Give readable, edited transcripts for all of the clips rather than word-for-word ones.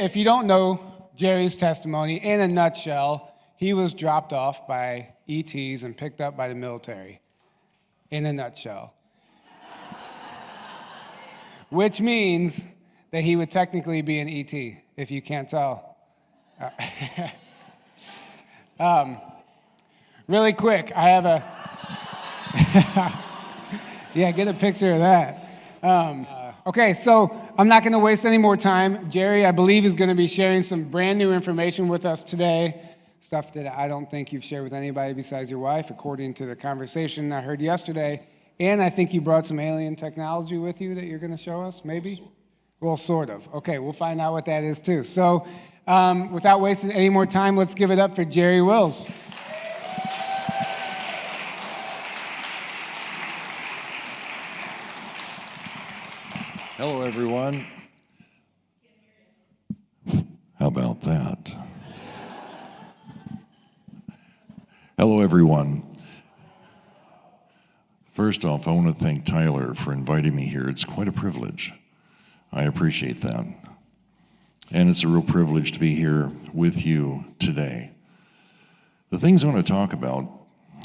if you don't know Jerry's testimony, in a nutshell, he was dropped off by ETs and picked up by the military. In a nutshell. Which means that he would technically be an ET, if you can't tell. Really quick, I have a... Yeah, get a picture of that. Okay, so I'm not going to waste any more time. Jerry, I believe, is going to be sharing some brand new information with us today, stuff that I don't think you've shared with anybody besides your wife, according to the conversation I heard yesterday. And I think you brought some alien technology with you that you're going to show us, maybe? Well, sort of. Okay, we'll find out what that is, too. So without wasting any more time, let's give it up for Jerry Wills. Hello, everyone. How about that? Hello, everyone. First off, I want to thank Tyler for inviting me here. It's quite a privilege. I appreciate that. And it's a real privilege to be here with you today. The things I want to talk about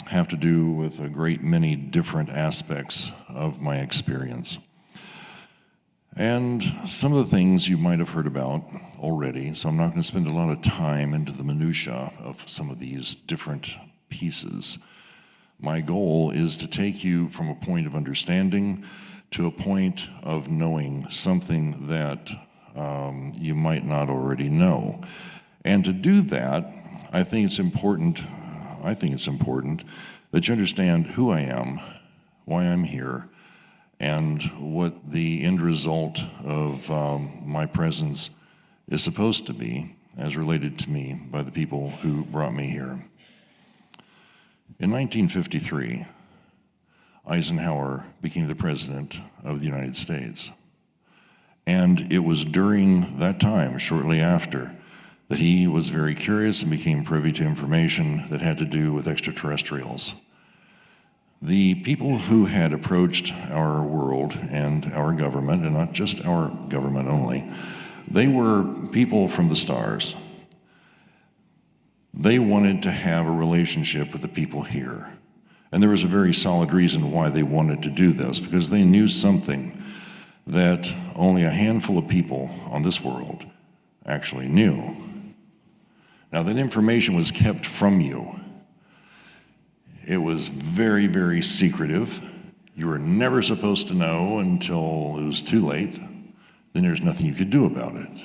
have to do with a great many different aspects of my experience. And some of the things you might have heard about already, so I'm not going to spend a lot of time into the minutia of some of these different pieces. My goal is to take you from a point of understanding to a point of knowing something that you might not already know. And to do that, I think it's important that you understand who I am, why I'm here, and what the end result of my presence is supposed to be as related to me by the people who brought me here. In 1953, Eisenhower became the President of the United States. And it was during that time, shortly after, that he was very curious and became privy to information that had to do with extraterrestrials. The people who had approached our world and our government, and not just our government only, they were people from the stars. They wanted to have a relationship with the people here. And there was a very solid reason why they wanted to do this, because they knew something that only a handful of people on this world actually knew. Now, that information was kept from you. It was very, very secretive. You were never supposed to know until it was too late. Then there's nothing you could do about it.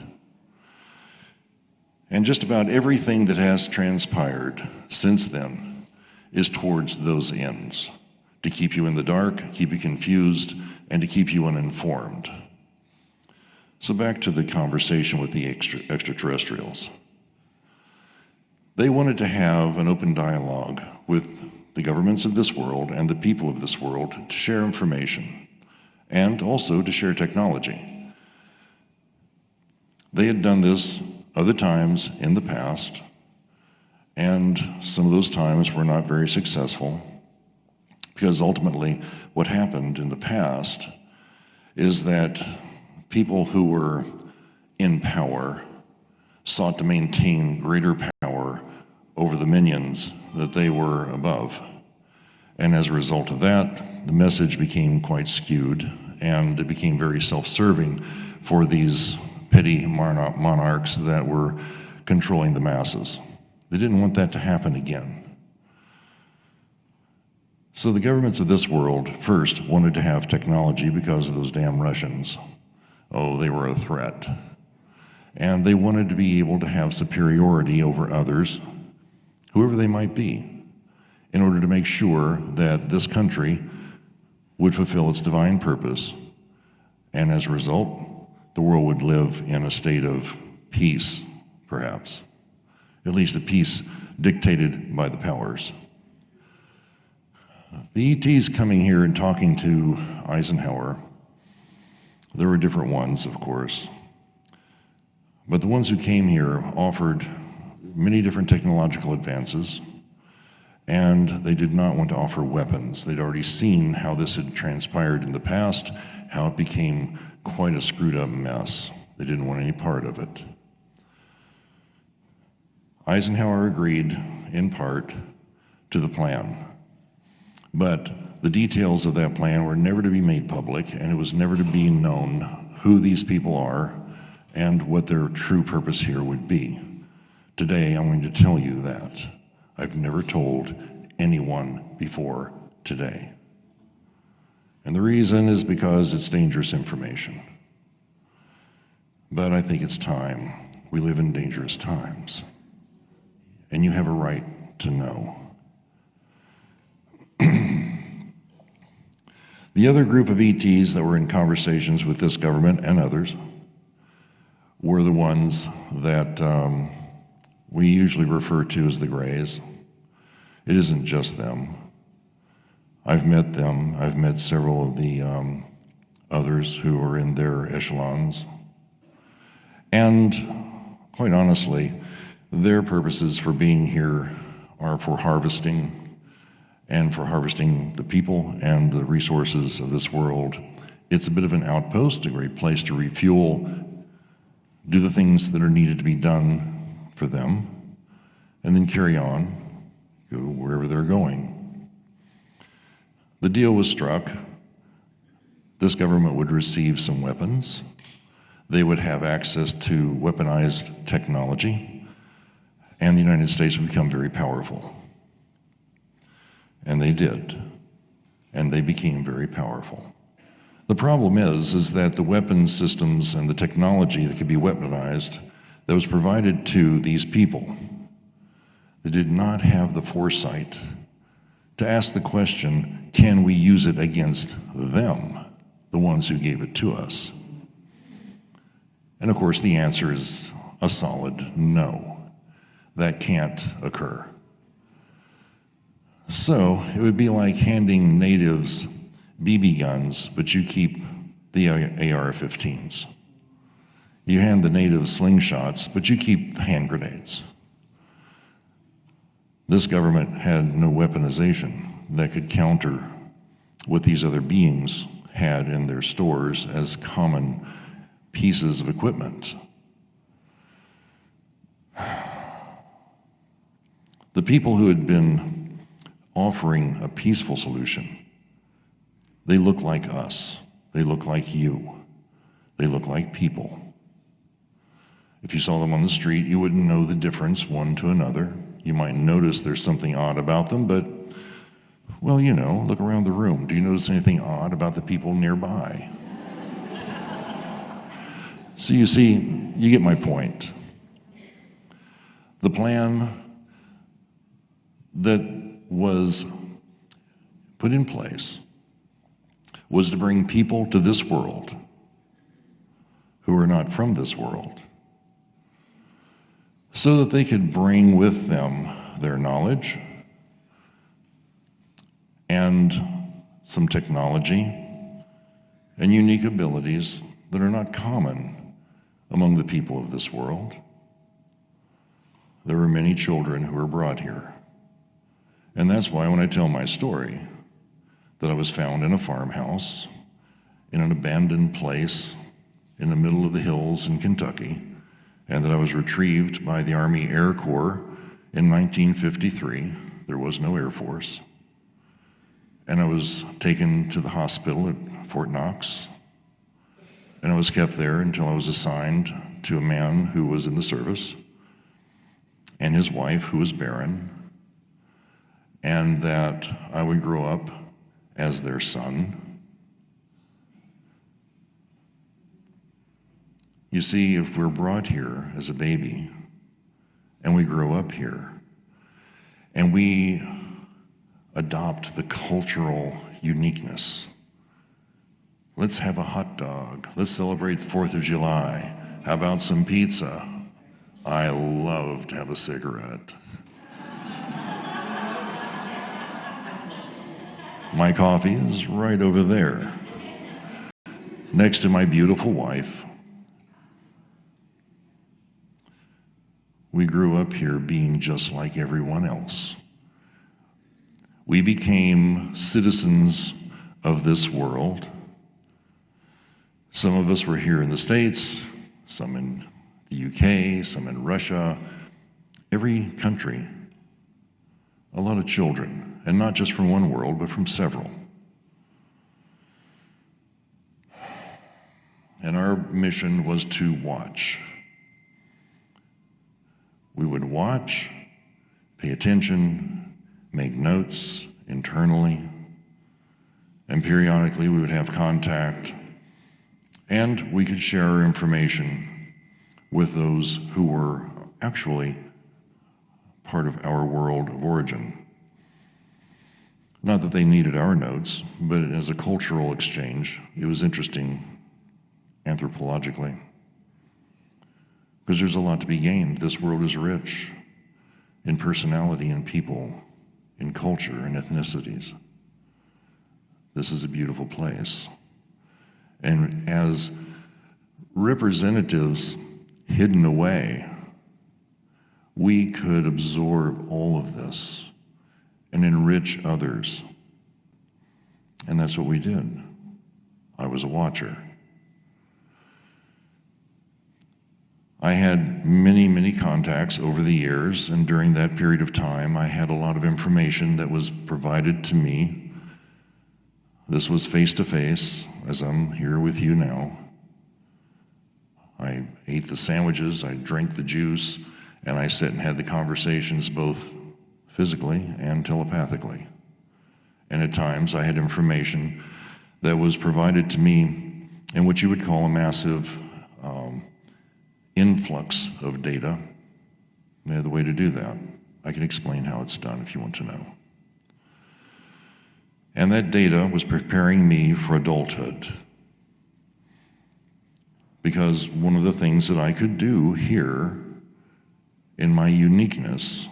And just about everything that has transpired since then is towards those ends, to keep you in the dark, keep you confused, and to keep you uninformed. So back to the conversation with the extraterrestrials. They wanted to have an open dialogue with the governments of this world and the people of this world to share information and also to share technology. They had done this other times in the past, and some of those times were not very successful, because ultimately what happened in the past is that people who were in power sought to maintain greater power over the minions that they were above. And as a result of that, the message became quite skewed, and it became very self-serving for these petty monarchs that were controlling the masses. They didn't want that to happen again. So the governments of this world first wanted to have technology because of those damn Russians. Oh, they were a threat. And they wanted to be able to have superiority over others, whoever they might be, in order to make sure that this country would fulfill its divine purpose, and as a result, the world would live in a state of peace, perhaps. At least a peace dictated by the powers. The ETs coming here and talking to Eisenhower, there were different ones, of course. But the ones who came here offered many different technological advances, and they did not want to offer weapons. They'd already seen how this had transpired in the past, how it became quite a screwed up mess. They didn't want any part of it. Eisenhower agreed, in part, to the plan. But the details of that plan were never to be made public, and it was never to be known who these people are and what their true purpose here would be. Today, I'm going to tell you that. I've never told anyone before today. And the reason is because it's dangerous information. But I think it's time. We live in dangerous times. And you have a right to know. The other group of ETs that were in conversations with this government and others were the ones that we usually refer to as the Greys. It isn't just them. I've met them. I've met several of the others who are in their echelons. And quite honestly, their purposes for being here are for harvesting, and for harvesting the people and the resources of this world. It's a bit of an outpost, a great place to refuel, do the things that are needed to be done for them, and then carry on, go wherever they're going. The deal was struck. This government would receive some weapons. They would have access to weaponized technology, and the United States would become very powerful. And they did, and they became very powerful. The problem is that the weapons systems and the technology that could be weaponized that was provided to these people, they did not have the foresight to ask the question, can we use it against them, the ones who gave it to us? And of course, the answer is a solid no. That can't occur. So it would be like handing natives BB guns, but you keep the AR-15s. You hand the natives slingshots, but you keep the hand grenades. This government had no weaponization that could counter what these other beings had in their stores as common pieces of equipment. The people who had been offering a peaceful solution, they look like us. They look like you. They look like people. If you saw them on the street, you wouldn't know the difference one to another. You might notice there's something odd about them, but, well, you know, look around the room. Do you notice anything odd about the people nearby? So you see, you get my point. The plan that was put in place was to bring people to this world who are not from this world so that they could bring with them their knowledge and some technology and unique abilities that are not common among the people of this world. There were many children who were brought here. And that's why when I tell my story, that I was found in a farmhouse, in an abandoned place, in the middle of the hills in Kentucky, and that I was retrieved by the Army Air Corps in 1953. There was no Air Force. And I was taken to the hospital at Fort Knox, and I was kept there until I was assigned to a man who was in the service, and his wife, who was barren, and that I would grow up as their son. You see, if we're brought here as a baby, and we grow up here, and we adopt the cultural uniqueness, let's have a hot dog, let's celebrate 4th of July, how about some pizza? I love to have a cigarette. My coffee is right over there, next to my beautiful wife. We grew up here being just like everyone else. We became citizens of this world. Some of us were here in the States, some in the UK, some in Russia, every country, a lot of children, and not just from one world, but from several. And our mission was to watch. We would watch, pay attention, make notes internally, and periodically we would have contact, and we could share our information with those who were actually part of our world of origin. Not that they needed our notes, but as a cultural exchange, it was interesting anthropologically, because there's a lot to be gained. This world is rich in personality and people, in culture and ethnicities. This is a beautiful place. And as representatives hidden away, we could absorb all of this and enrich others. And that's what we did. I was a watcher. I had many, many contacts over the years, and during that period of time, I had a lot of information that was provided to me. This was face-to-face, as I'm here with you now. I ate the sandwiches, I drank the juice, and I sat and had the conversations both physically and telepathically. And at times, I had information that was provided to me in what you would call a massive influx of data. I had the way to do that. I can explain how it's done if you want to know. And that data was preparing me for adulthood. Because one of the things that I could do here in my uniqueness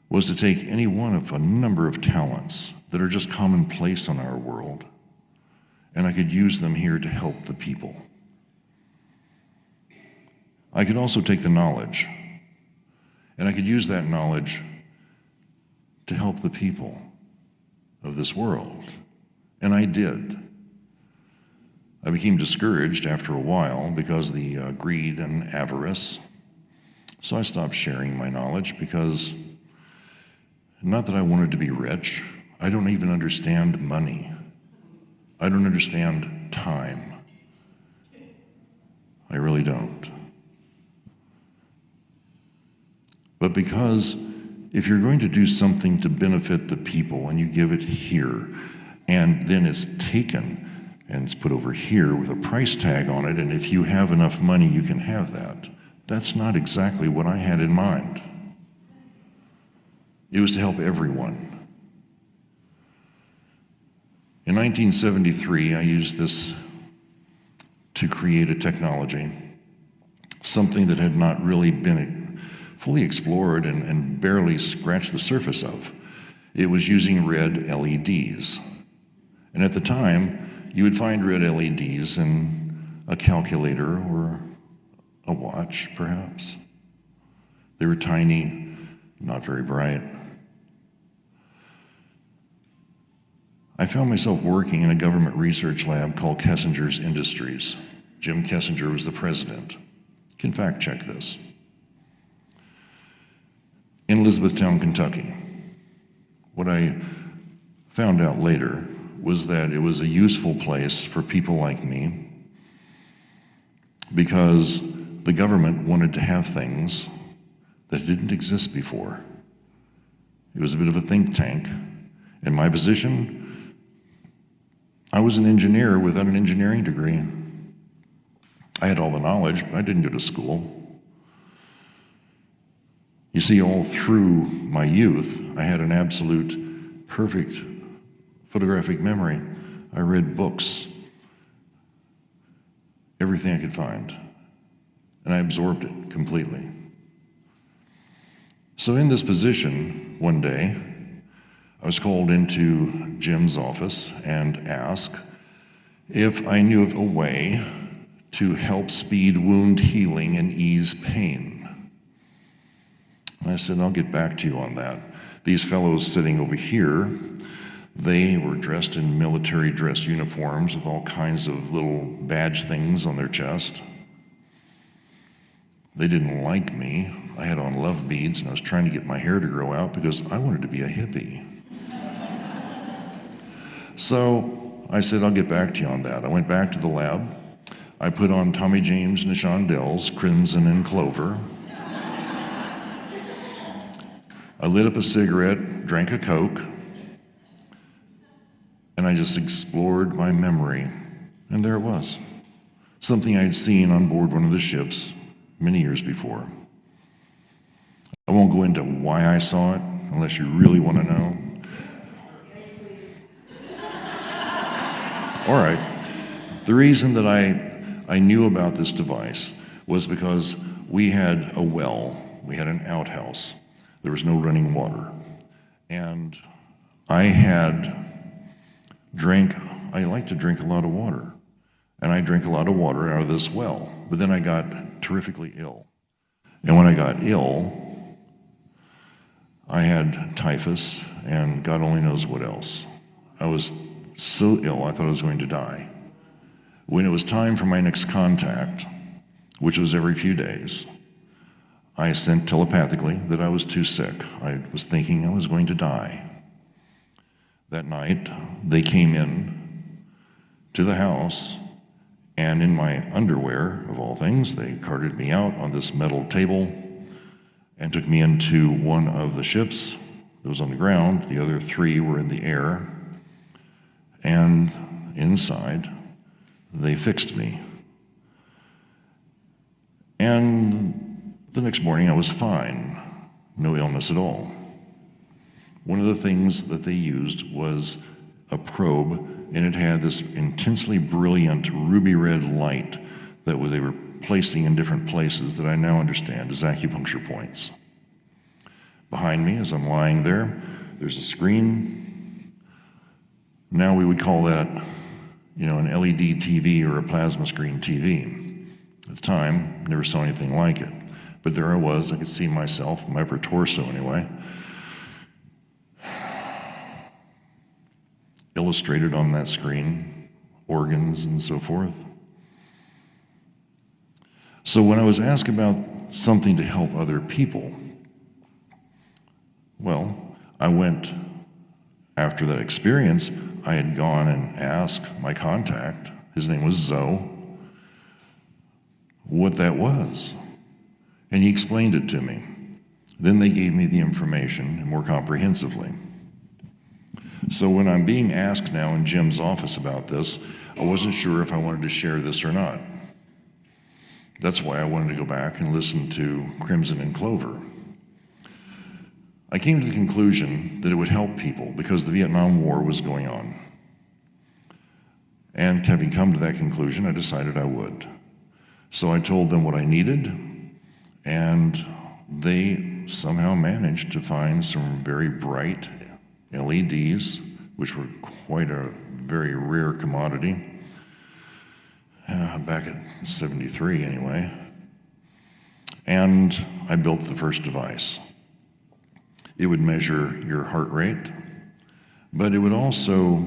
was to take any one of a number of talents that are just commonplace in our world, and I could use them here to help the people. I could also take the knowledge, and I could use that knowledge to help the people of this world. And I did. I became discouraged after a while because of the greed and avarice. So I stopped sharing my knowledge because, not that I wanted to be rich, I don't even understand money. I don't understand time. I really don't. But because if you're going to do something to benefit the people and you give it here, and then it's taken and it's put over here with a price tag on it, and if you have enough money, you can have that. That's not exactly what I had in mind. It was to help everyone. In 1973, I used this to create a technology, something that had not really been fully explored and barely scratched the surface of. It was using red LEDs. And at the time, you would find red LEDs in a calculator or a watch, perhaps. They were tiny, not very bright. I found myself working in a government research lab called Kessinger's Industries. Jim Kessinger was the president. You can fact check this. In Elizabethtown, Kentucky. What I found out later was that it was a useful place for people like me because the government wanted to have things that didn't exist before. It was a bit of a think tank. In my position, I was an engineer without an engineering degree. I had all the knowledge, but I didn't go to school. You see, all through my youth, I had an absolute perfect photographic memory. I read books, everything I could find, and I absorbed it completely. So in this position, one day, I was called into Jim's office and asked if I knew of a way to help speed wound healing and ease pain. And I said, I'll get back to you on that. These fellows sitting over here, they were dressed in military dress uniforms with all kinds of little badge things on their chest. They didn't like me. I had on love beads, and I was trying to get my hair to grow out because I wanted to be a hippie. So I said, I'll get back to you on that. I went back to the lab. I put on Tommy James and Shondells, Crimson and Clover. I lit up a cigarette, drank a Coke, and I just explored my memory. And there it was, something I'd seen on board one of the ships many years before. I won't go into why I saw it, unless you really want to know. All right. The reason that I knew about this device was because we had a well, we had an outhouse. There was no running water. And I like to drink a lot of water. And I drank a lot of water out of this well. But then I got terrifically ill. And when I got ill, I had typhus and God only knows what else. I was so ill, I thought I was going to die. When it was time for my next contact, which was every few days, I sent telepathically that I was too sick. I was thinking I was going to die. That night, they came in to the house, and in my underwear, of all things, they carted me out on this metal table and took me into one of the ships that was on the ground. The other 3 were in the air. And inside, they fixed me. And the next morning, I was fine. No illness at all. One of the things that they used was a probe, and it had this intensely brilliant ruby red light that they were placing in different places that I now understand as acupuncture points. Behind me, as I'm lying there, there's a screen. Now we would call that, an LED TV or a plasma screen TV. At the time, never saw anything like it. But there I was, I could see myself, my upper torso anyway, illustrated on that screen, organs and so forth. So when I was asked about something to help other people, well, I went, after that experience, I had gone and asked my contact, his name was Zoe, what that was. And he explained it to me. Then they gave me the information more comprehensively. So when I'm being asked now in Jim's office about this, I wasn't sure if I wanted to share this or not. That's why I wanted to go back and listen to Crimson and Clover. I came to the conclusion that it would help people because the Vietnam War was going on. And having come to that conclusion, I decided I would. So I told them what I needed, and they somehow managed to find some very bright LEDs, which were quite a very rare commodity, back in '73 anyway. And I built the first device. It would measure your heart rate, but it would also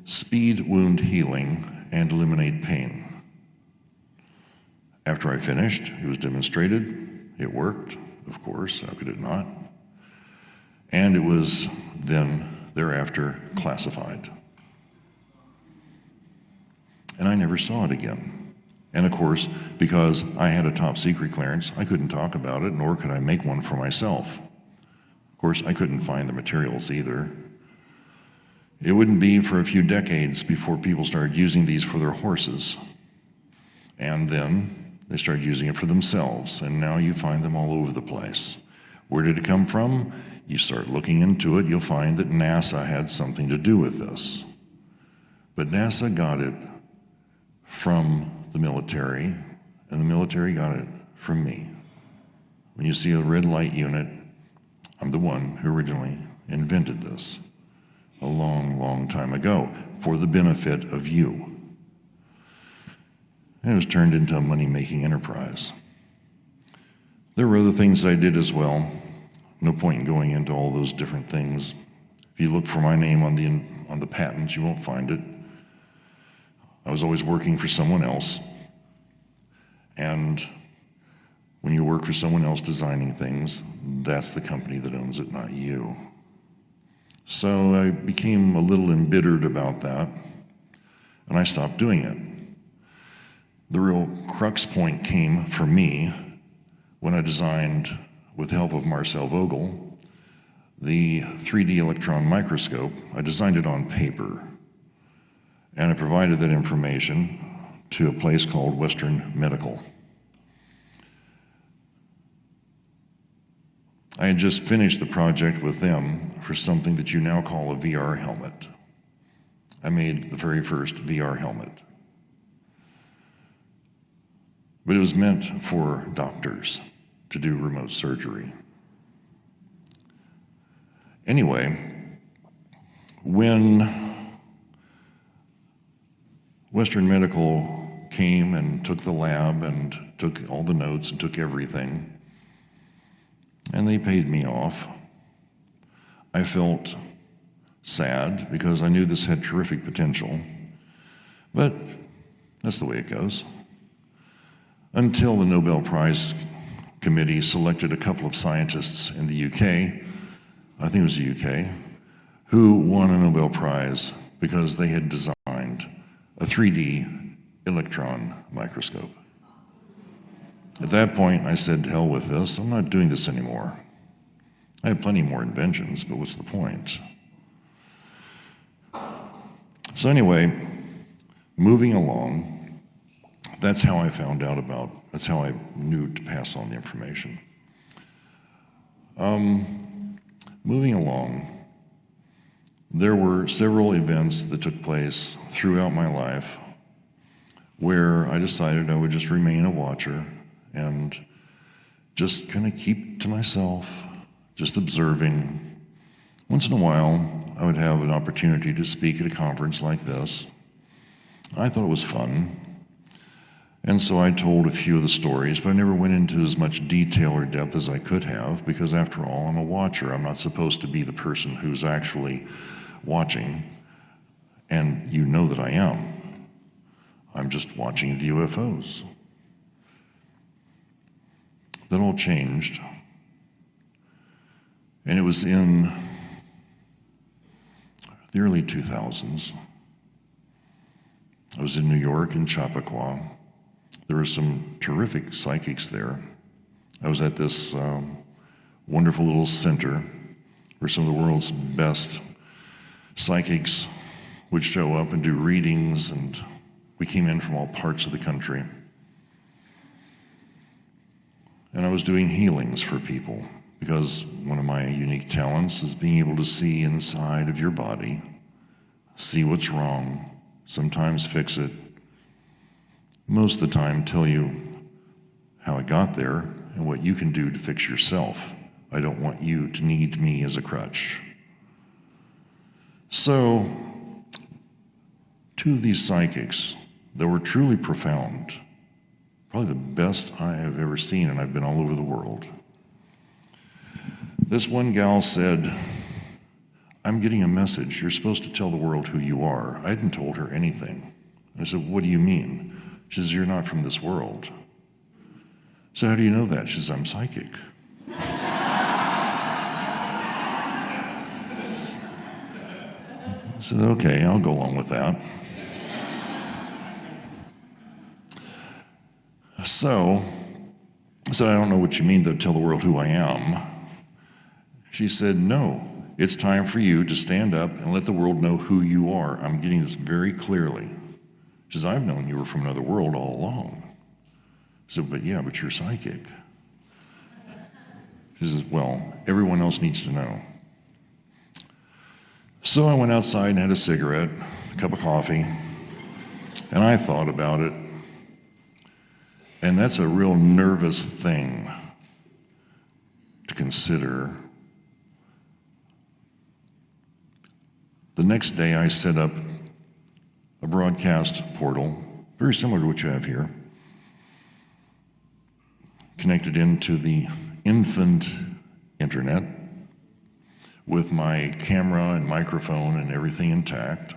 speed wound healing and eliminate pain. After I finished, it was demonstrated. It worked, of course, how could it not? And it was then, thereafter, classified. And I never saw it again. And of course, because I had a top secret clearance, I couldn't talk about it, nor could I make one for myself. Of course, I couldn't find the materials either. It wouldn't be for a few decades before people started using these for their horses. And then they started using it for themselves, and now you find them all over the place. Where did it come from? You start looking into it, you'll find that NASA had something to do with this. But NASA got it from the military, and the military got it from me. When you see a red light unit, I'm the one who originally invented this a long, long time ago for the benefit of you. And it was turned into a money-making enterprise. There were other things that I did as well. No point in going into all those different things. If you look for my name on the patents, you won't find it. I was always working for someone else. And when you work for someone else designing things, that's the company that owns it, not you. So I became a little embittered about that, and I stopped doing it. The real crux point came for me when I designed, with the help of Marcel Vogel, the 3D electron microscope. I designed it on paper, and I provided that information to a place called Western Medical. I had just finished the project with them for something that you now call a VR helmet. I made the very first VR helmet. But it was meant for doctors to do remote surgery. Anyway, when Western Medical came and took the lab and took all the notes and took everything, and they paid me off, I felt sad because I knew this had terrific potential, but that's the way it goes. Until the Nobel Prize Committee selected a couple of scientists in the UK, I think it was the UK, who won a Nobel Prize because they had designed a 3D electron microscope. At that point, I said, to hell with this, I'm not doing this anymore. I have plenty more inventions, but what's the point? So anyway, moving along, that's how I found out that's how I knew to pass on the information. Moving along, there were several events that took place throughout my life where I decided I would just remain a watcher and just kind of keep to myself, just observing. Once in a while, I would have an opportunity to speak at a conference like this. I thought it was fun. And so I told a few of the stories, but I never went into as much detail or depth as I could have, because after all, I'm a watcher. I'm not supposed to be the person who's actually watching, and you know that I am. I'm just watching the UFOs. That all changed. And it was in the early 2000s. I was in New York, in Chappaqua. There were some terrific psychics there. I was at this wonderful little center where some of the world's best psychics would show up and do readings, and we came in from all parts of the country. And I was doing healings for people, because one of my unique talents is being able to see inside of your body, see what's wrong, sometimes fix it, most of the time tell you how it got there and what you can do to fix yourself. I don't want you to need me as a crutch. So, two of these psychics that were truly profound, probably the best I have ever seen, and I've been all over the world. This one gal said, I'm getting a message. You're supposed to tell the world who you are. I hadn't told her anything. I said, what do you mean? She says, you're not from this world. So how do you know that? She says, I'm psychic. I said, okay, I'll go along with that. So I said, I don't know what you mean, though, tell the world who I am. She said, no, it's time for you to stand up and let the world know who you are. I'm getting this very clearly. She says, I've known you were from another world all along. I said, but you're psychic. She says, well, everyone else needs to know. So I went outside and had a cigarette, a cup of coffee, and I thought about it. And that's a real nervous thing to consider. The next day I set up a broadcast portal, very similar to what you have here, connected into the infant internet with my camera and microphone and everything intact.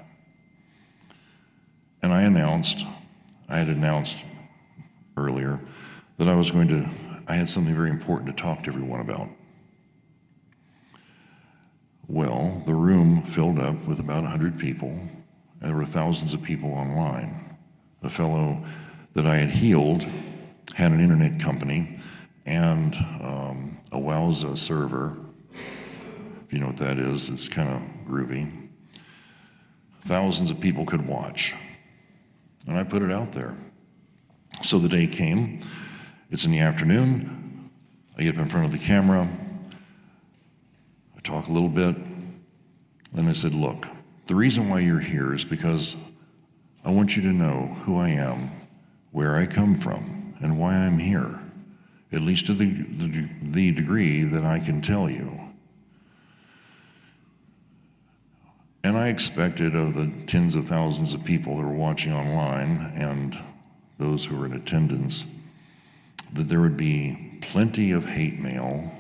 And I had announced earlier that I was going to I had something very important to talk to everyone about. Well, the room filled up with about 100 people, and there were thousands of people online. The fellow that I had healed had an internet company and a Wowza server. If you know what that is, it's kind of groovy. Thousands of people could watch. And I put it out there. So the day came. It's in the afternoon. I get up in front of the camera. I talk a little bit. Then I said, look, the reason why you're here is because I want you to know who I am, where I come from, and why I'm here, at least to the degree that I can tell you. And I expected of the tens of thousands of people that were watching online and those who were in attendance that there would be plenty of hate mail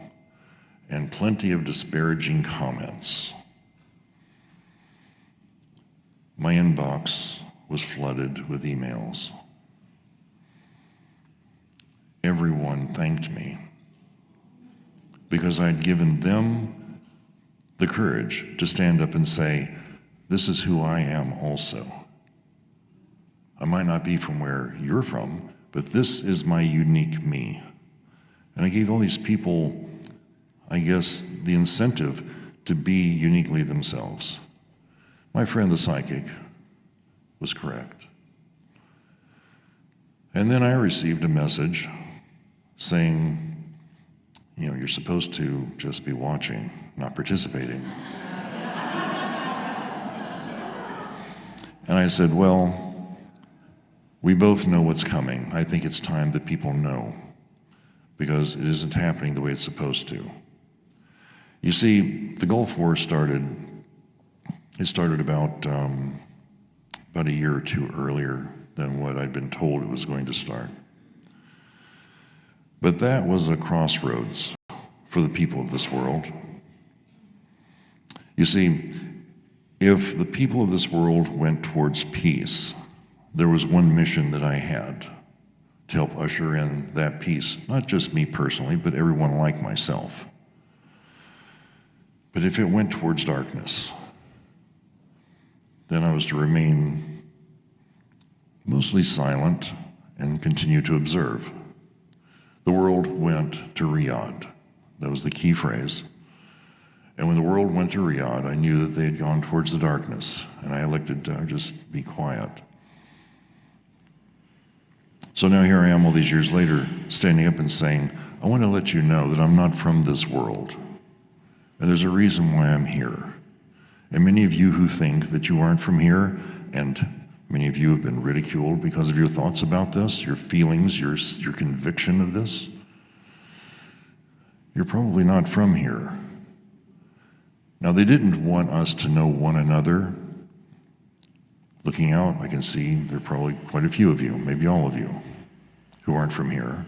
and plenty of disparaging comments. My inbox was flooded with emails. Everyone thanked me because I'd given them the courage to stand up and say, this is who I am also. I might not be from where you're from, but this is my unique me. And I gave all these people, I guess, the incentive to be uniquely themselves. My friend the psychic was correct. And then I received a message saying, you know, you're supposed to just be watching, not participating. And I said, well, we both know what's coming. I think it's time that people know, because it isn't happening the way it's supposed to. You see, the Gulf War started about a year or two earlier than what I'd been told it was going to start. But that was a crossroads for the people of this world. You see, if the people of this world went towards peace, there was one mission that I had to help usher in that peace, not just me personally, but everyone like myself. But if it went towards darkness, then I was to remain mostly silent and continue to observe. The world went to Riyadh. That was the key phrase. And when the world went to Riyadh, I knew that they had gone towards the darkness, and I elected to just be quiet. So now here I am all these years later, standing up and saying, I want to let you know that I'm not from this world. And there's a reason why I'm here. And many of you who think that you aren't from here, and many of you have been ridiculed because of your thoughts about this, your feelings, your conviction of this, you're probably not from here. Now, they didn't want us to know one another. Looking out, I can see there are probably quite a few of you, maybe all of you, who aren't from here.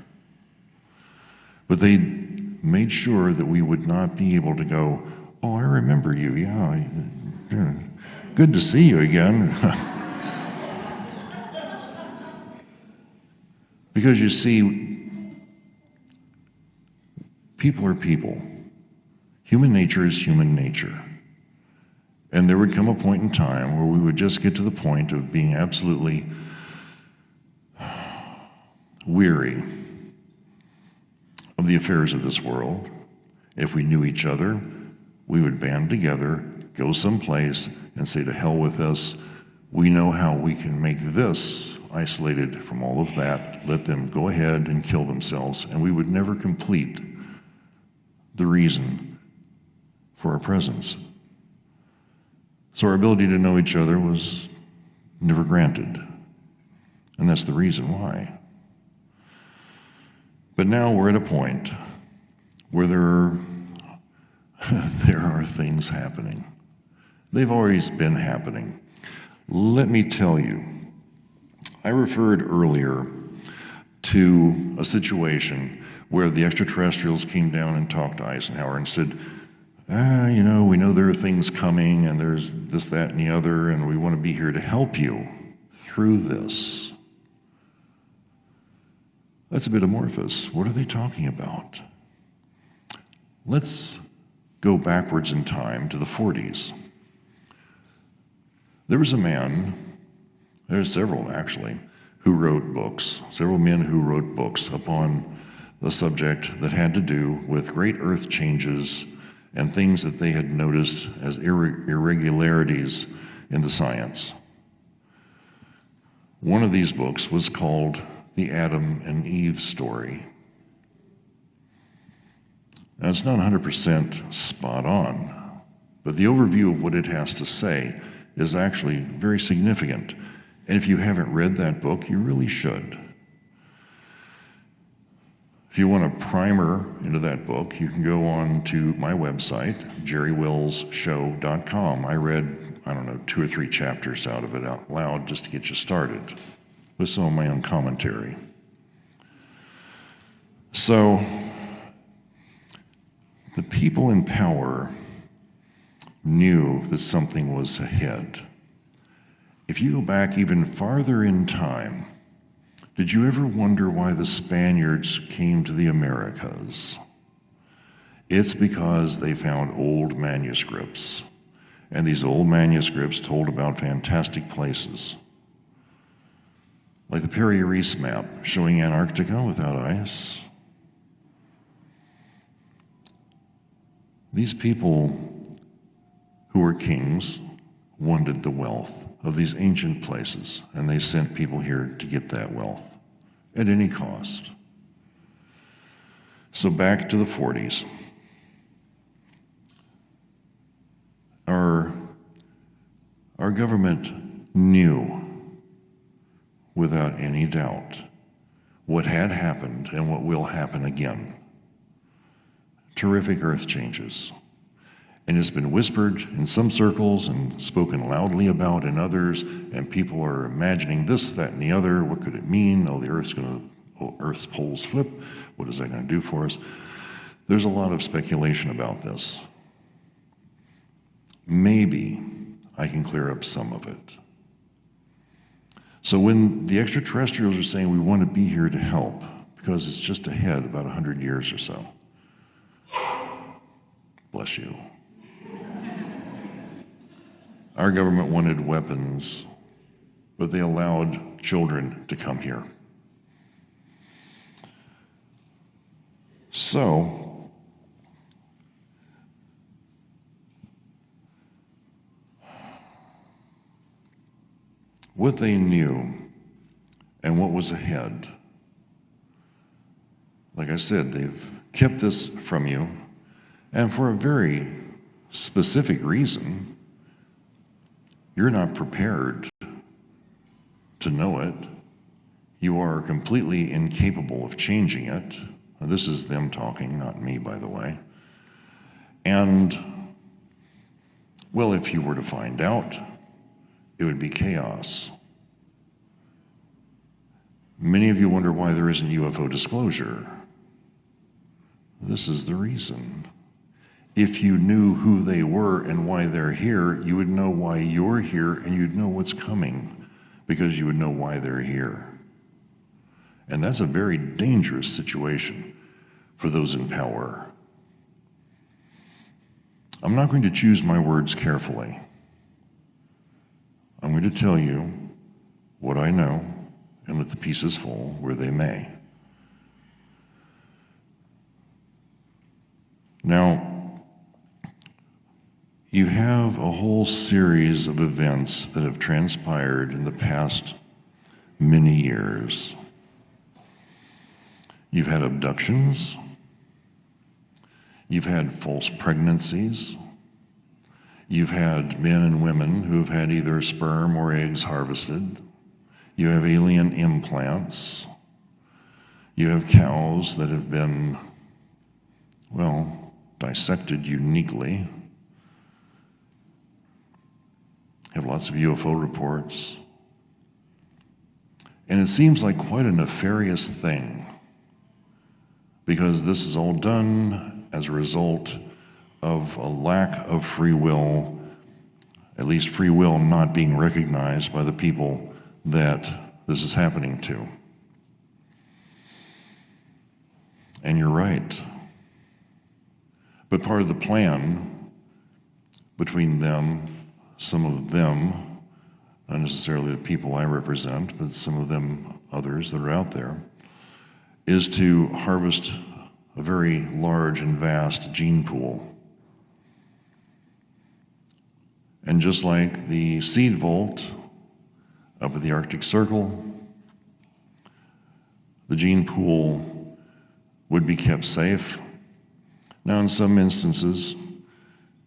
But they made sure that we would not be able to go, oh, I remember you, yeah, good to see you again. Because you see, people are people. Human nature is human nature. And there would come a point in time where we would just get to the point of being absolutely weary of the affairs of this world. If we knew each other, we would band together, go someplace, and say, to hell with us. We know how we can make this isolated from all of that. Let them go ahead and kill themselves, and we would never complete the reason for our presence. So our ability to know each other was never granted. And that's the reason why. But now we're at a point where there are things happening. They've always been happening. Let me tell you, I referred earlier to a situation where the extraterrestrials came down and talked to Eisenhower and said, we know there are things coming and there's this, that, and the other, and we want to be here to help you through this. That's a bit amorphous. What are they talking about? Let's go backwards in time to the 40s. There was a man, there's several actually, who wrote books, several men who wrote books upon the subject that had to do with great earth changes and things that they had noticed as irregularities in the science. One of these books was called The Adam and Eve Story. Now, it's not 100% spot on, but the overview of what it has to say is actually very significant. And if you haven't read that book, you really should. If you want a primer into that book, you can go on to my website, jerrywillsshow.com. I read, 2 or 3 chapters out of it out loud just to get you started with some of my own commentary. So, the people in power knew that something was ahead. If you go back even farther in time, did you ever wonder why the Spaniards came to the Americas? It's because they found old manuscripts, and these old manuscripts told about fantastic places, like the Piri Reis map showing Antarctica without ice. These people who were kings wanted the wealth of these ancient places, and they sent people here to get that wealth at any cost. So back to the 40s. Our government knew without any doubt what had happened and what will happen again. Terrific earth changes. And it's been whispered in some circles and spoken loudly about in others, and people are imagining this, that, and the other. What could it mean? Oh, the Earth's poles flip. What is that going to do for us? There's a lot of speculation about this. Maybe I can clear up some of it. So when the extraterrestrials are saying we want to be here to help, because it's just ahead about 100 years or so, bless you. Our government wanted weapons, but they allowed children to come here. So, what they knew and what was ahead, like I said, they've kept this from you, and for a very specific reason. You're not prepared to know it. You are completely incapable of changing it. This is them talking, not me, by the way. And, well, if you were to find out, it would be chaos. Many of you wonder why there isn't UFO disclosure. This is the reason. If you knew who they were and why they're here, you would know why you're here, and you'd know what's coming, because you would know why they're here. And that's a very dangerous situation for those in power. I'm not going to choose my words carefully. I'm going to tell you what I know and let the pieces fall where they may. Now, you have a whole series of events that have transpired in the past many years. You've had abductions. You've had false pregnancies. You've had men and women who have had either sperm or eggs harvested. You have alien implants. You have cows that have been, dissected uniquely. Have lots of UFO reports. And it seems like quite a nefarious thing, because this is all done as a result of a lack of free will, at least free will not being recognized by the people that this is happening to. And you're right. But part of the plan between them, some of them, not necessarily the people I represent, but some of them, others that are out there, is to harvest a very large and vast gene pool. And just like the seed vault up at the Arctic Circle, the gene pool would be kept safe. Now, in some instances,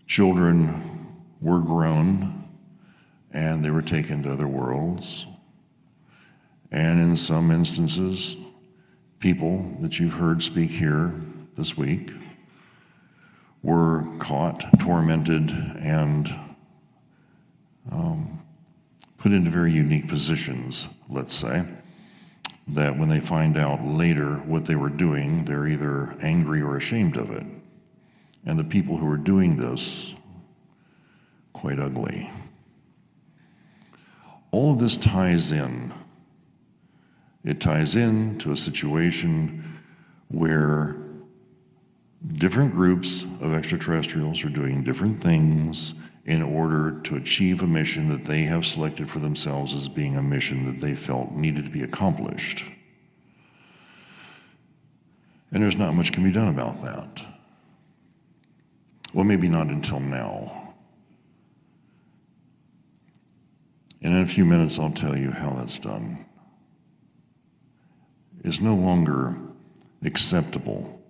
children were grown and they were taken to other worlds. And in some instances, people that you've heard speak here this week were caught, tormented, and put into very unique positions, let's say, that when they find out later what they were doing, they're either angry or ashamed of it. And the people who are doing this, quite ugly. All of this ties in. It ties in to a situation where different groups of extraterrestrials are doing different things in order to achieve a mission that they have selected for themselves as being a mission that they felt needed to be accomplished. And there's not much can be done about that. Well, maybe not until now. And in a few minutes, I'll tell you how that's done. It's no longer acceptable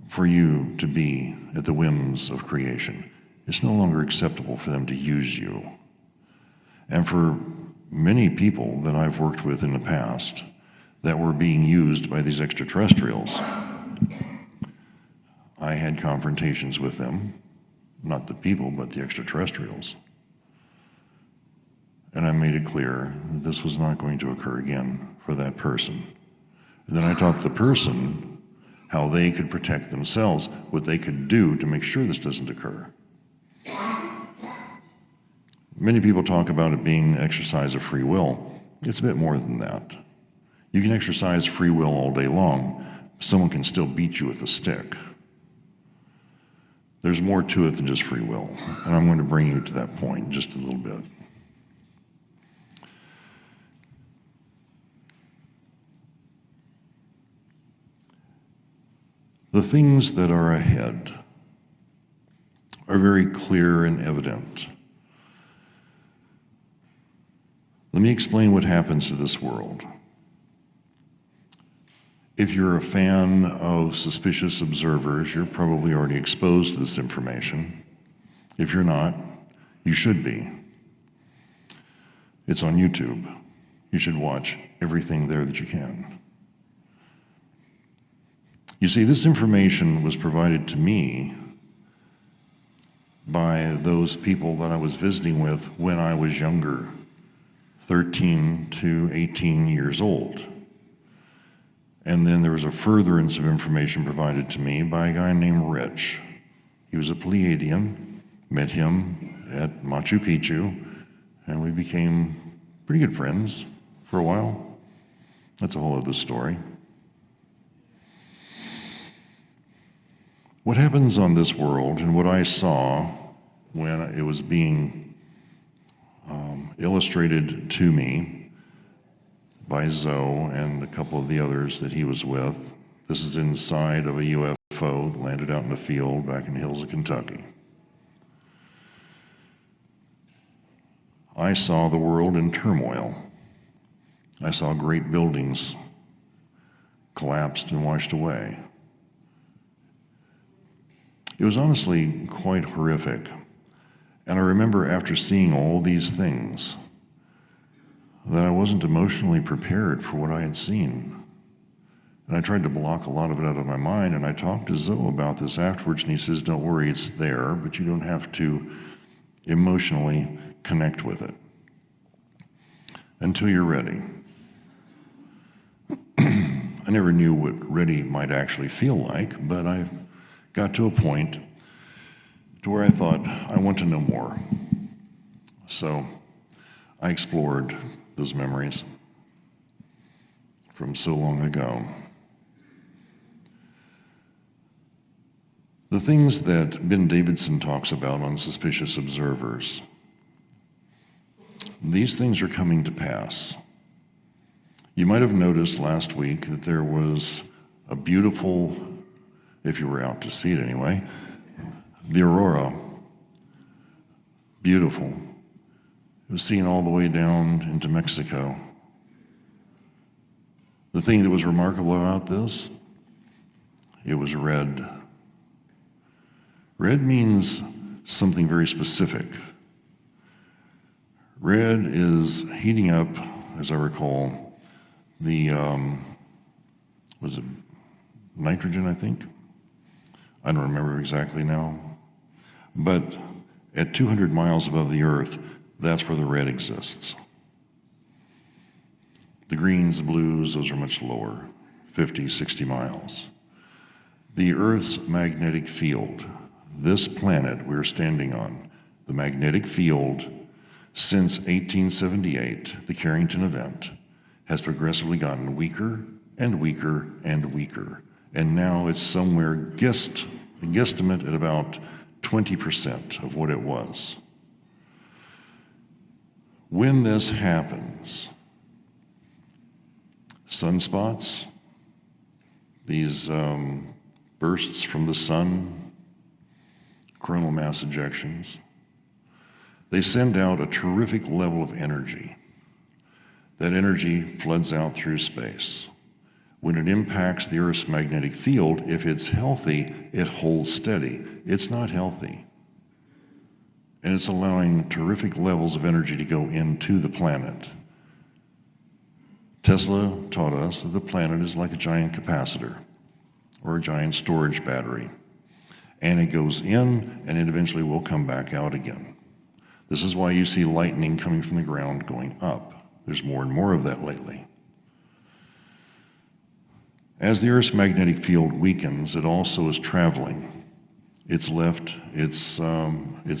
for you to be at the whims of creation. It's no longer acceptable for them to use you. And for many people that I've worked with in the past that were being used by these extraterrestrials, I had confrontations with them, not the people, but the extraterrestrials. And I made it clear that this was not going to occur again for that person. And then I taught the person how they could protect themselves, what they could do to make sure this doesn't occur. Many people talk about it being an exercise of free will. It's a bit more than that. You can exercise free will all day long. Someone can still beat you with a stick. There's more to it than just free will, and I'm going to bring you to that point in just a little bit. The things that are ahead are very clear and evident. Let me explain what happens to this world. If you're a fan of suspicious observers, you're probably already exposed to this information. If you're not, you should be. It's on YouTube. You should watch everything there that you can. You see, this information was provided to me by those people that I was visiting with when I was younger, 13 to 18 years old. And then there was a furtherance of information provided to me by a guy named Rich. He was a Pleiadian, met him at Machu Picchu, and we became pretty good friends for a while. That's a whole other story. What happens on this world, and what I saw when it was being illustrated to me by Zoe and a couple of the others that he was with. This is inside of a UFO that landed out in the field back in the hills of Kentucky. I saw the world in turmoil. I saw great buildings collapsed and washed away. It was honestly quite horrific. And I remember after seeing all these things that I wasn't emotionally prepared for what I had seen. And I tried to block a lot of it out of my mind, and I talked to Zoe about this afterwards, and he says, don't worry, it's there, but you don't have to emotionally connect with it until you're ready. I never knew what ready might actually feel like, but I got to a point to where I thought, I want to know more. So I explored those memories from so long ago. The things that Ben Davidson talks about on suspicious observers, these things are coming to pass. You might have noticed last week that there was a beautiful, if you were out to see it anyway, the aurora. Beautiful. It was seen all the way down into Mexico. The thing that was remarkable about this, it was red. Red means something very specific. Red is heating up, as I recall, the, was it nitrogen, I think? I don't remember exactly now. But at 200 miles above the Earth, that's where the red exists. The greens, the blues, those are much lower, 50, 60 miles. The Earth's magnetic field, this planet we're standing on, the magnetic field since 1878, the Carrington event, has progressively gotten weaker and weaker and weaker. And now it's somewhere guesstimate at about 20% of what it was. When this happens, sunspots, these bursts from the sun, coronal mass ejections, they send out a terrific level of energy. That energy floods out through space. When it impacts the Earth's magnetic field, if it's healthy, it holds steady. It's not healthy. And it's allowing terrific levels of energy to go into the planet. Tesla taught us that the planet is like a giant capacitor or a giant storage battery. And it goes in, and it eventually will come back out again. This is why you see lightning coming from the ground going up. There's more and more of that lately. As the Earth's magnetic field weakens, it also is traveling. It's left its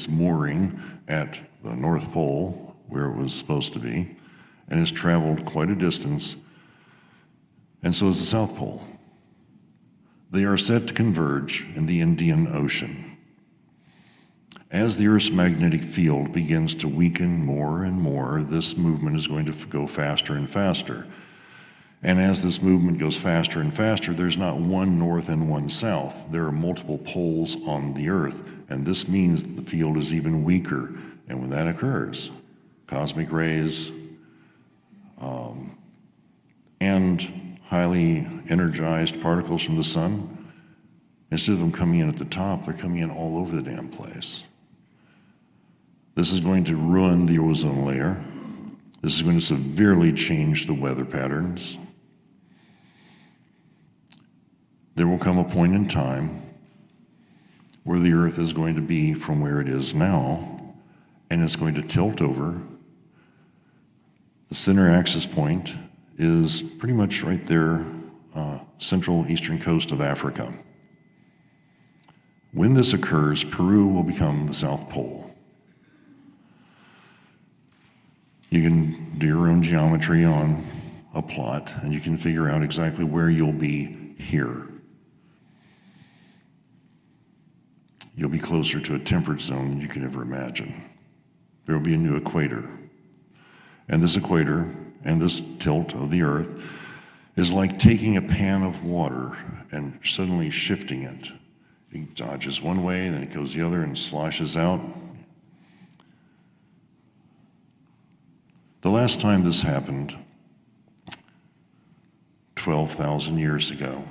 mooring at the North Pole, where it was supposed to be, and has traveled quite a distance, and so is the South Pole. They are set to converge in the Indian Ocean. As the Earth's magnetic field begins to weaken more and more, this movement is going to go faster and faster. And as this movement goes faster and faster, there's not one north and one south. There are multiple poles on the Earth, and this means that the field is even weaker. And when that occurs, cosmic rays and highly energized particles from the sun, instead of them coming in at the top, they're coming in all over the damn place. This is going to ruin the ozone layer. This is going to severely change the weather patterns. There will come a point in time where the Earth is going to be from where it is now, and it's going to tilt over. The center axis point is pretty much right there, central eastern coast of Africa. When this occurs, Peru will become the South Pole. You can do your own geometry on a plot, and you can figure out exactly where you'll be here. You'll be closer to a temperate zone than you can ever imagine. There will be a new equator. And this equator and this tilt of the Earth is like taking a pan of water and suddenly shifting it. It dodges one way, then it goes the other and sloshes out. The last time this happened, 12,000 years ago,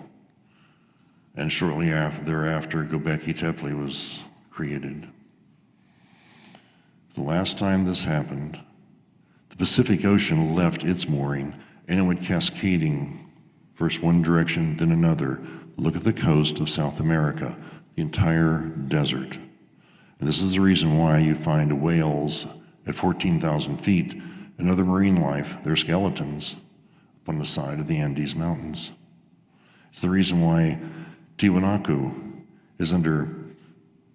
and shortly thereafter, Göbekli Tepe was created. The last time this happened, the Pacific Ocean left its mooring, and it went cascading, first one direction, then another. Look at the coast of South America, the entire desert. And this is the reason why you find whales at 14,000 feet and other marine life, their skeletons, up on the side of the Andes Mountains. It's the reason why Tiwanaku is under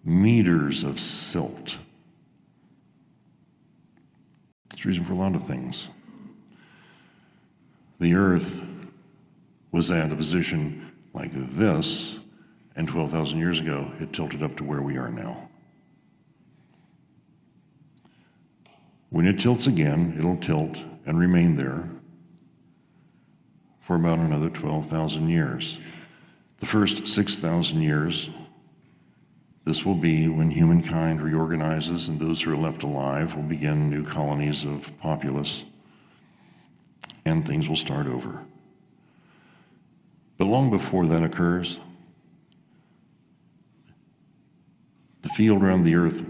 meters of silt. It's the reason for a lot of things. The Earth was at a position like this, And 12,000 years ago, it tilted up to where we are now. When it tilts again, it'll tilt and remain there for about another 12,000 years. The first 6,000 years, this will be when humankind reorganizes and those who are left alive will begin new colonies of populace and things will start over. But long before that occurs, the field around the earth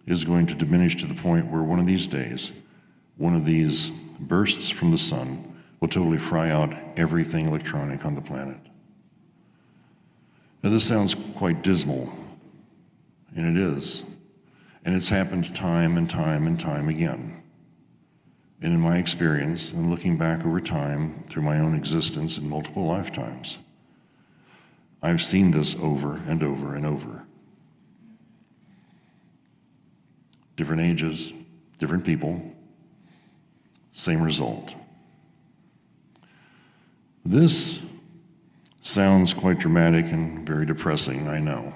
is going to diminish to the point where one of these days, one of these bursts from the sun will totally fry out everything electronic on the planet. Now this sounds quite dismal, and it is. And it's happened time and time and time again. And in my experience, and looking back over time through my own existence in multiple lifetimes, I've seen this over and over and over. Different ages, different people, same result. This sounds quite dramatic and very depressing, I know.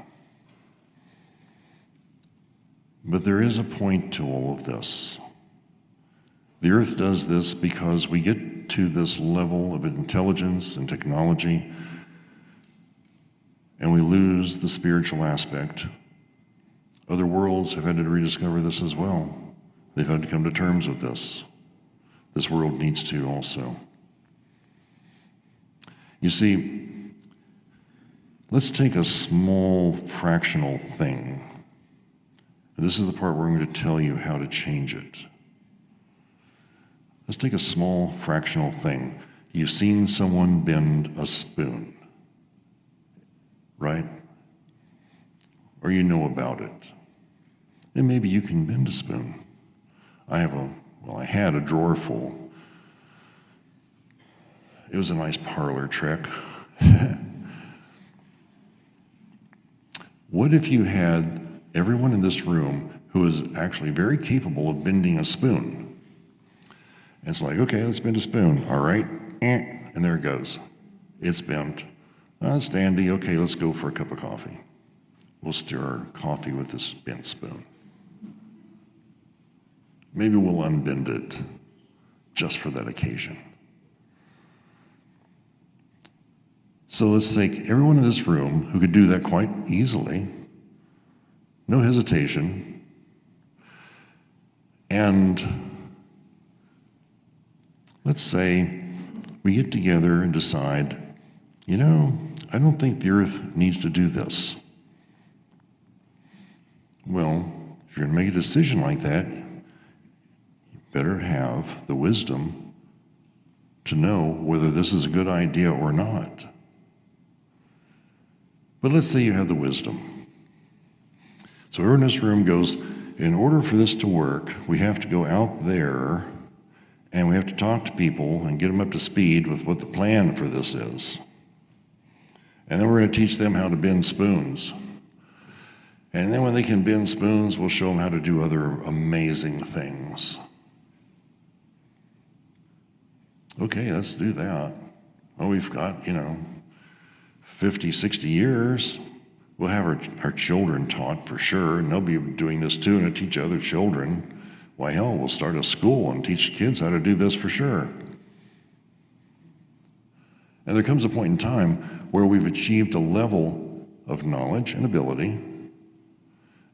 But there is a point to all of this. The earth does this because we get to this level of intelligence and technology, and we lose the spiritual aspect. Other worlds have had to rediscover this as well. They've had to come to terms with this. This world needs to also. You see, let's take a small fractional thing. This is the part where I'm going to tell you how to change it. Let's take a small fractional thing. You've seen someone bend a spoon, right? Or you know about it. And maybe you can bend a spoon. I had a drawer full. It was a nice parlor trick. What if you had everyone in this room who is actually very capable of bending a spoon? And it's like, okay, let's bend a spoon. All right, and there it goes. It's bent. It's dandy. Okay, let's go for a cup of coffee. We'll stir our coffee with this bent spoon. Maybe we'll unbend it just for that occasion. So let's take everyone in this room who could do that quite easily, no hesitation, and let's say we get together and decide, I don't think the earth needs to do this. Well, if you're going to make a decision like that, you better have the wisdom to know whether this is a good idea or not. But let's say you have the wisdom. So everyone in this room goes, in order for this to work, we have to go out there and we have to talk to people and get them up to speed with what the plan for this is. And then we're going to teach them how to bend spoons. And then when they can bend spoons, we'll show them how to do other amazing things. Okay, let's do that. Well, we've got, 50, 60 years. We'll have our children taught for sure, and they'll be doing this too, and teach other children. Why, hell, we'll start a school and teach kids how to do this for sure. And there comes a point in time where we've achieved a level of knowledge and ability,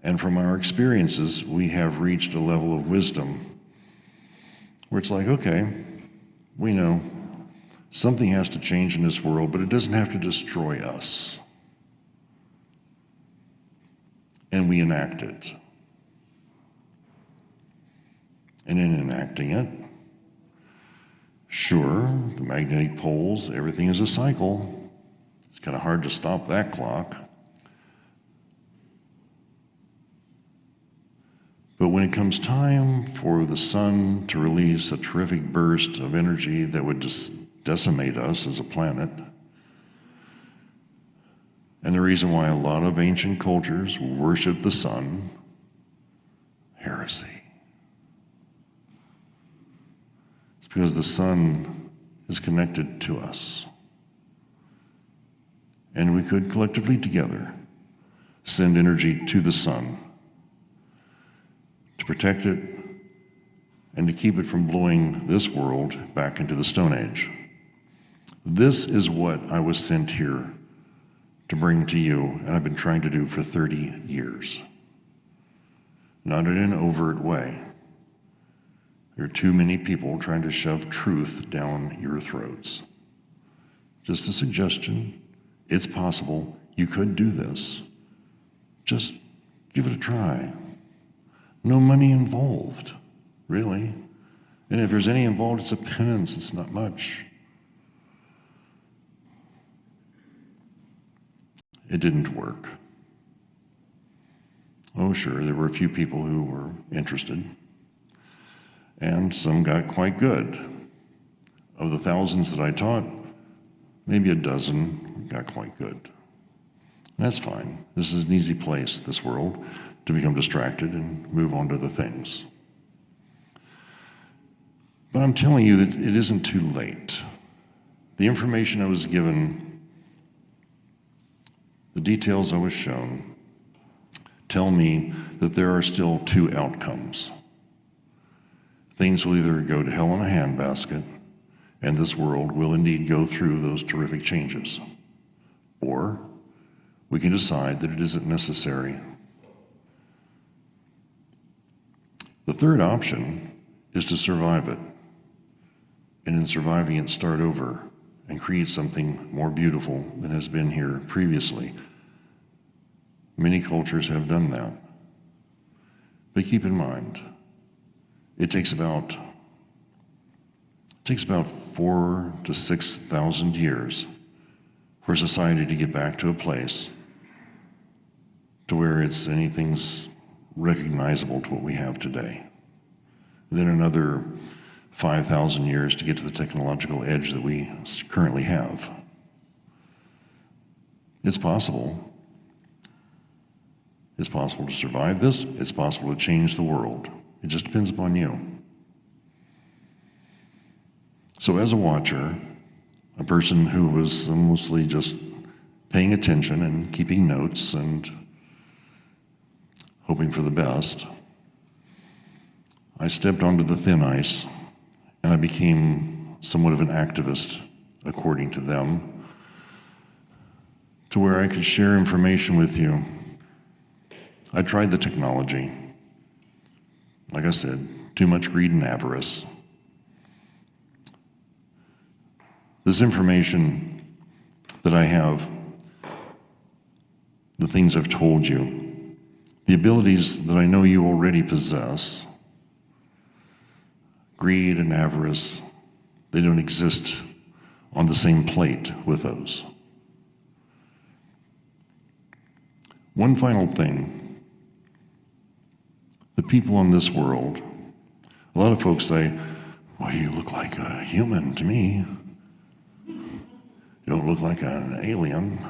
and from our experiences, we have reached a level of wisdom where it's like, okay, we know something has to change in this world, but it doesn't have to destroy us. And we enact it. And in enacting it, sure, the magnetic poles, everything is a cycle. It's kind of hard to stop that clock. But when it comes time for the sun to release a terrific burst of energy that would decimate us as a planet, and the reason why a lot of ancient cultures worship the sun, heresy. It's because the sun is connected to us. and we could collectively together send energy to the sun to protect it and to keep it from blowing this world back into the Stone Age. This is what I was sent here to bring to you, and I've been trying to do for 30 years. Not in an overt way. There are too many people trying to shove truth down your throats. Just a suggestion. It's possible. You could do this. Just give it a try. No money involved, really. And if there's any involved, it's a penance. It's not much. It didn't work. Oh, sure, there were a few people who were interested, and some got quite good. Of the thousands that I taught, maybe a dozen got quite good. And that's fine. This is an easy place, this world, to become distracted and move on to other things. But I'm telling you that it isn't too late. The information I was given, the details I was shown, tell me that there are still two outcomes. Things will either go to hell in a handbasket, and this world will indeed go through those terrific changes, or we can decide that it isn't necessary. The third option is to survive it, and in surviving it, start over and create something more beautiful than has been here previously. Many cultures have done that. But keep in mind, it takes about 4,000 to 6,000 years for society to get back to a place to where it's anything's recognizable to what we have today. Then another 5,000 years to get to the technological edge that we currently have. It's possible. It's possible to survive this. It's possible to change the world. It just depends upon you. So as a watcher, a person who was mostly just paying attention and keeping notes and hoping for the best, I stepped onto the thin ice and I became somewhat of an activist, according to them, to where I could share information with you. I tried the technology. Like I said, too much greed and avarice. This information that I have, the things I've told you, the abilities that I know you already possess, greed and avarice, they don't exist on the same plate with those. One final thing. The people on this world, a lot of folks say, well, you look like a human to me. You don't look like an alien.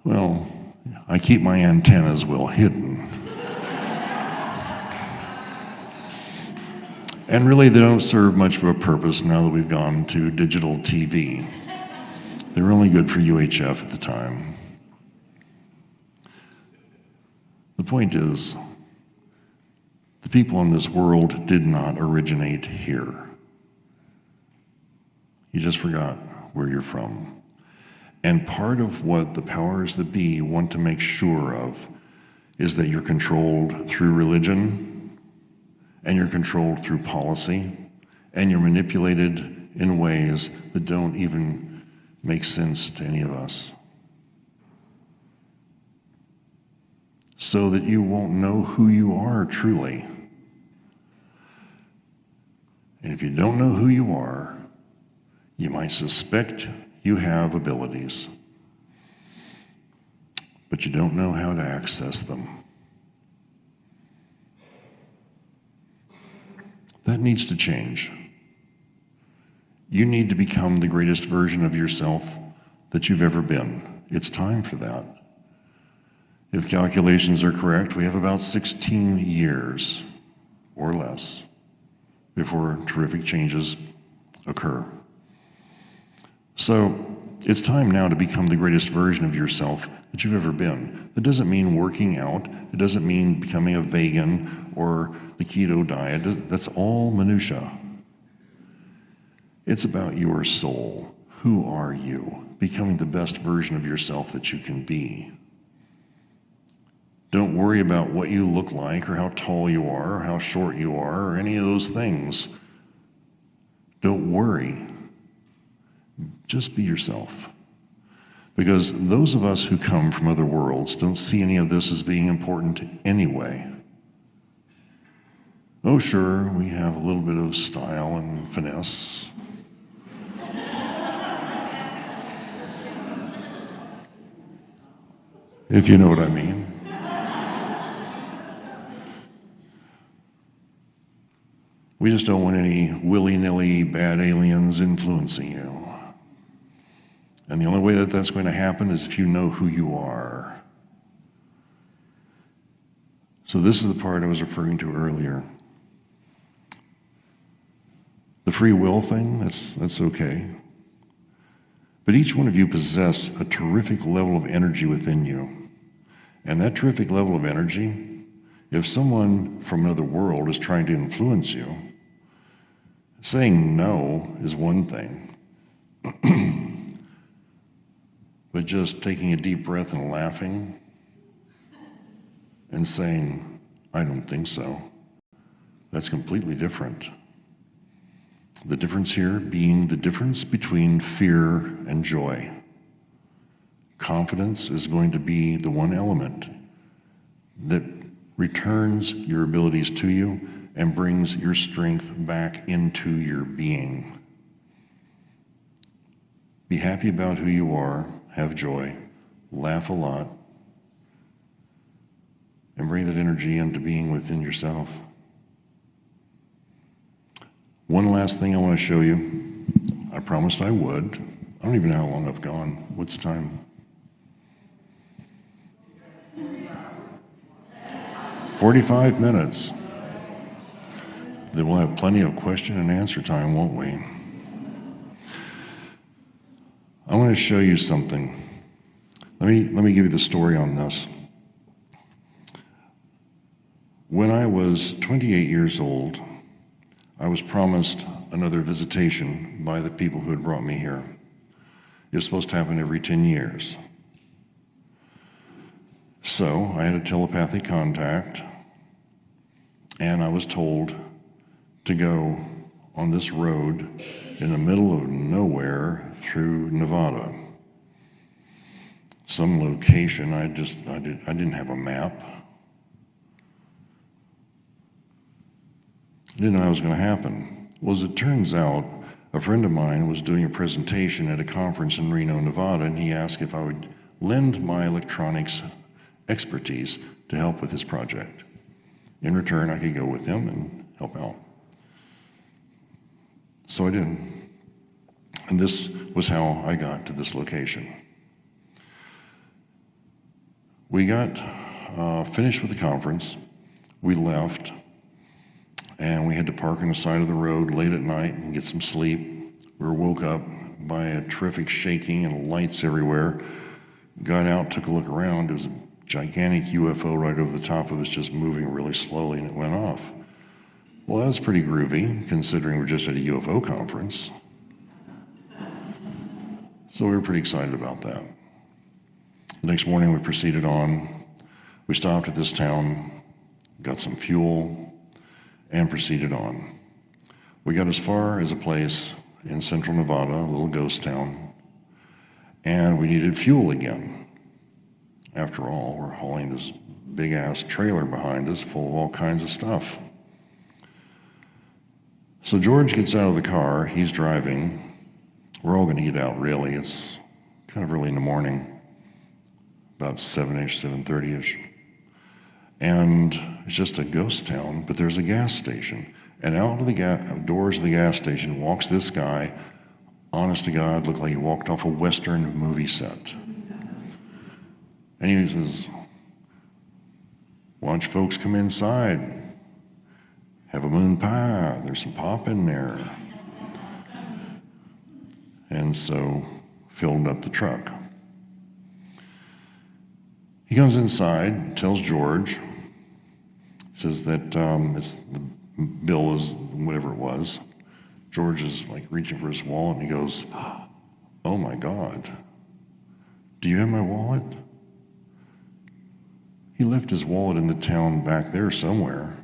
Well, I keep my antennas well hidden. And really, they don't serve much of a purpose now that we've gone to digital TV. They were only good for UHF at the time. The point is, the people in this world did not originate here. You just forgot where you're from. And part of what the powers that be want to make sure of is that you're controlled through religion, and you're controlled through policy, and you're manipulated in ways that don't even make sense to any of us. So that you won't know who you are truly. And if you don't know who you are, you might suspect you have abilities, but you don't know how to access them. That needs to change. You need to become the greatest version of yourself that you've ever been. It's time for that. If calculations are correct, we have about 16 years or less before terrific changes occur. So it's time now to become the greatest version of yourself that you've ever been. That doesn't mean working out. It doesn't mean becoming a vegan or the keto diet. That's all minutia. It's about your soul. Who are you? Becoming the best version of yourself that you can be. Don't worry about what you look like or how tall you are or how short you are or any of those things. Don't worry. Just be yourself. Because those of us who come from other worlds don't see any of this as being important anyway. Oh, sure, we have a little bit of style and finesse. If you know what I mean. We just don't want any willy-nilly bad aliens influencing you. And the only way that that's going to happen is if you know who you are. So this is the part I was referring to earlier. The free will thing, that's okay. But each one of you possess a terrific level of energy within you. And that terrific level of energy, if someone from another world is trying to influence you, saying no is one thing. But just taking a deep breath and laughing and saying, I don't think so, that's completely different. The difference here being the difference between fear and joy. Confidence is going to be the one element that returns your abilities to you and brings your strength back into your being. Be happy about who you are, have joy, laugh a lot, and bring that energy into being within yourself. One last thing I want to show you. I promised I would. I don't even know how long I've gone. What's the time? 45 minutes. Then we'll have plenty of question and answer time, won't we? I want to show you something. Let me give you the story on this. When I was 28 years old, I was promised another visitation by the people who had brought me here. It was supposed to happen every 10 years. So I had a telepathic contact, and I was told to go on this road in the middle of nowhere through Nevada. Some location, I didn't have a map. I didn't know how it was going to happen. Well, as it turns out, a friend of mine was doing a presentation at a conference in Reno, Nevada, and he asked if I would lend my electronics expertise to help with his project. In return, I could go with him and help out. So I did. And this was how I got to this location. We got finished with the conference. We left, and we had to park on the side of the road late at night and get some sleep. We were woke up by a terrific shaking and lights everywhere. Got out, took a look around. It was a gigantic UFO right over the top of us, just moving really slowly, and it went off. Well, that was pretty groovy, considering we're just at a UFO conference. So we were pretty excited about that. The next morning, we proceeded on. We stopped at this town, got some fuel, and proceeded on. We got as far as a place in central Nevada, a little ghost town, and we needed fuel again. After all, we're hauling this big-ass trailer behind us full of all kinds of stuff. So George gets out of the car, he's driving. We're all gonna get out, really. It's kind of early in the morning, about 7-ish, 7:30-ish. And it's just a ghost town, but there's a gas station. And out of the doors of the gas station walks this guy, honest to God, looked like he walked off a Western movie set. And he says, "Why don't you folks come inside? Have a moon pie, there's some pop in there." And so filling up the truck. He comes inside, tells George, says that the bill is whatever it was. George is like reaching for his wallet, and he goes, "Oh my God, do you have my wallet?" He left his wallet in the town back there somewhere.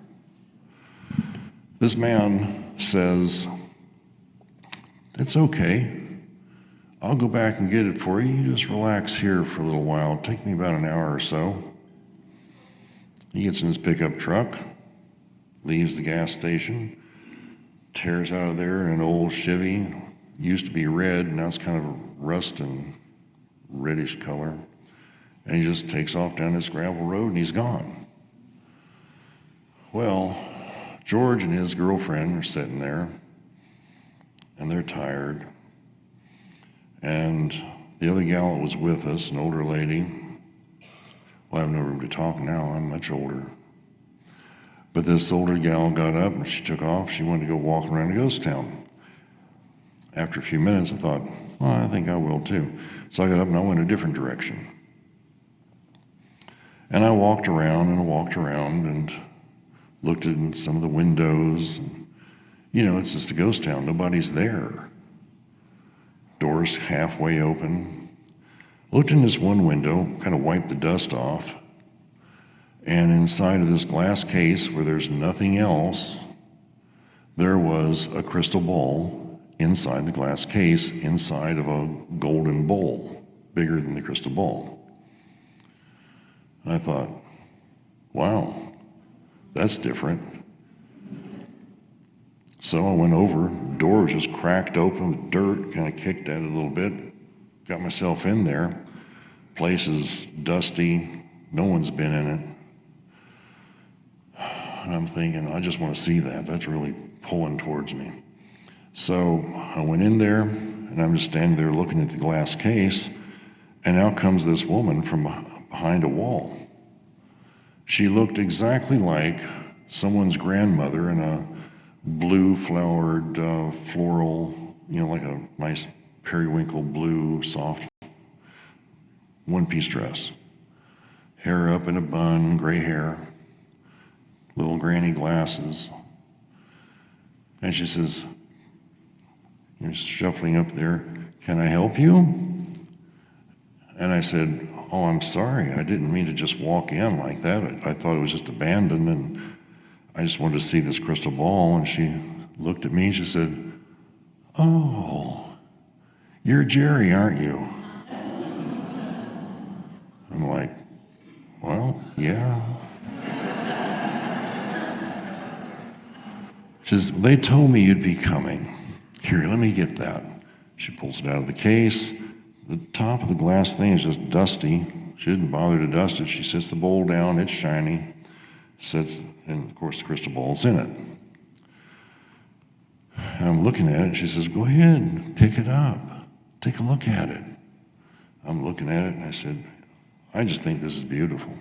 This man says, "It's okay. I'll go back and get it for you. You just relax here for a little while. It'll take me about an hour or so." He gets in his pickup truck, leaves the gas station, tears out of there in an old Chevy. Used to be red, now it's kind of a rust and reddish color. And he just takes off down this gravel road and he's gone. Well, George and his girlfriend are sitting there and they're tired. And the other gal that was with us, an older lady, well, I have no room to talk now, I'm much older. But this older gal got up and she took off. She wanted to go walk around a ghost town. After a few minutes, I thought, well, I think I will too. So I got up and I went a different direction. And I walked around and looked at some of the windows. And, it's just a ghost town. Nobody's there. Doors halfway open. Looked in this one window, kind of wiped the dust off. And inside of this glass case where there's nothing else, there was a crystal ball inside the glass case, inside of a golden bowl, bigger than the crystal ball. And I thought, wow, that's different. So I went over, door was just cracked open with dirt, kind of kicked at it a little bit, got myself in there. Place is dusty, no one's been in it. And I'm thinking, I just want to see that. That's really pulling towards me. So I went in there, and I'm just standing there looking at the glass case, and out comes this woman from behind a wall. She looked exactly like someone's grandmother in a blue flowered floral, like a nice periwinkle blue, soft one-piece dress. Hair up in a bun, gray hair, little granny glasses. And she says, shuffling up there, "Can I help you?" And I said, "Oh, I'm sorry. I didn't mean to just walk in like that. I thought it was just abandoned, and I just wanted to see this crystal ball." And she looked at me and she said, "Oh, you're Jerry, aren't you?" I'm like, "Well, yeah." She says, "They told me you'd be coming. Here, let me get that." She pulls it out of the case. The top of the glass thing is just dusty. She didn't bother to dust it. She sets the bowl down. It's shiny. And of course, the crystal ball's in it. And I'm looking at it. She says, "Go ahead, pick it up. Take a look at it." I'm looking at it, and I said, "I just think this is beautiful.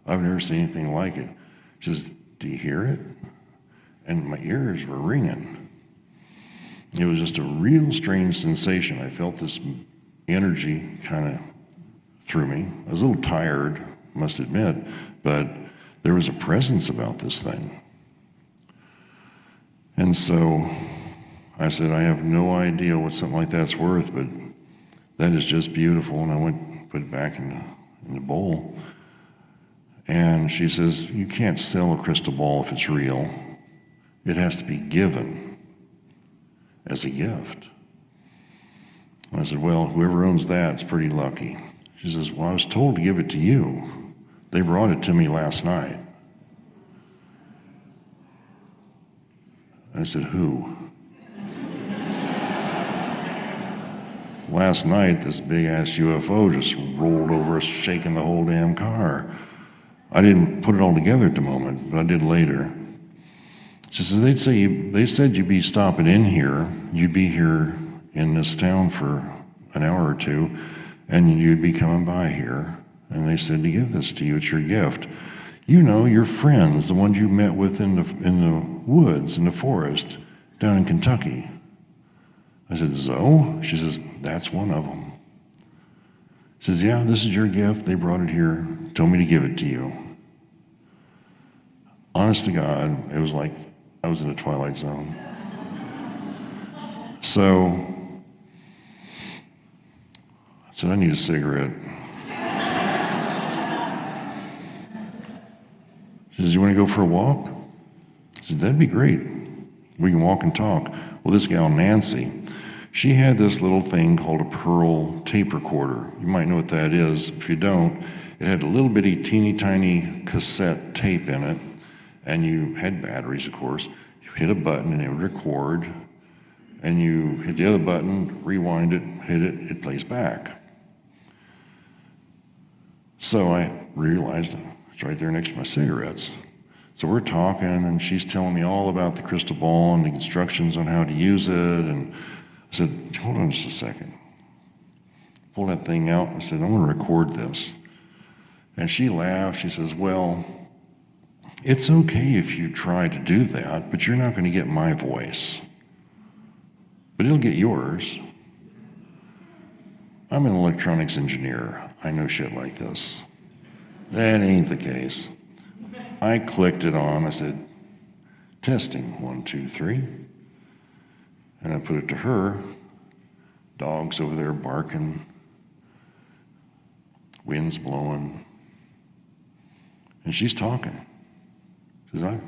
I've never seen anything like it." She says, "Do you hear it?" And my ears were ringing. It was just a real strange sensation. I felt this energy kind of through me. I was a little tired, must admit, but there was a presence about this thing. And so I said, "I have no idea what something like that's worth, but that is just beautiful." And I went and put it back in the bowl. And she says, "You can't sell a crystal ball if it's real. It has to be given as a gift." And I said, "Well, whoever owns that is pretty lucky." She says, "Well, I was told to give it to you. They brought it to me last night." I said, "Who?" "Last night, this big-ass UFO just rolled over us, shaking the whole damn car." I didn't put it all together at the moment, but I did later. She says, they said you'd be stopping in here. You'd be here in this town for an hour or two, and you'd be coming by here. And they said to give this to you. It's your gift. Your friends, the ones you met with in the woods, in the forest, down in Kentucky. I said, "So?" She says, "That's one of them." Says, yeah, this is your gift. They brought it here, told me to give it to you. Honest to God, it was like I was in a twilight zone. So I said, I need a cigarette. She says, you want to go for a walk? I said, that'd be great. We can walk and talk. Well, this gal, Nancy, she had this little thing called a Pearl tape recorder. You might know what that is. If you don't, it had a little bitty, teeny tiny cassette tape in it, and you had batteries, of course. You hit a button and it would record, and you hit the other button, rewind it, hit it, it plays back. So I realized it's right there next to my cigarettes. So we're talking, and she's telling me all about the crystal ball and the instructions on how to use it. And I said, hold on just a second. Pull that thing out. I said, I want to record this. And she laughed. She says, well, it's okay if you try to do that, but you're not going to get my voice. But it'll get yours. I'm an electronics engineer. I know shit like this. That ain't the case. I clicked it on. I said, testing, 1, 2, 3. And I put it to her. Dogs over there barking. Wind's blowing. And she's talking. She says,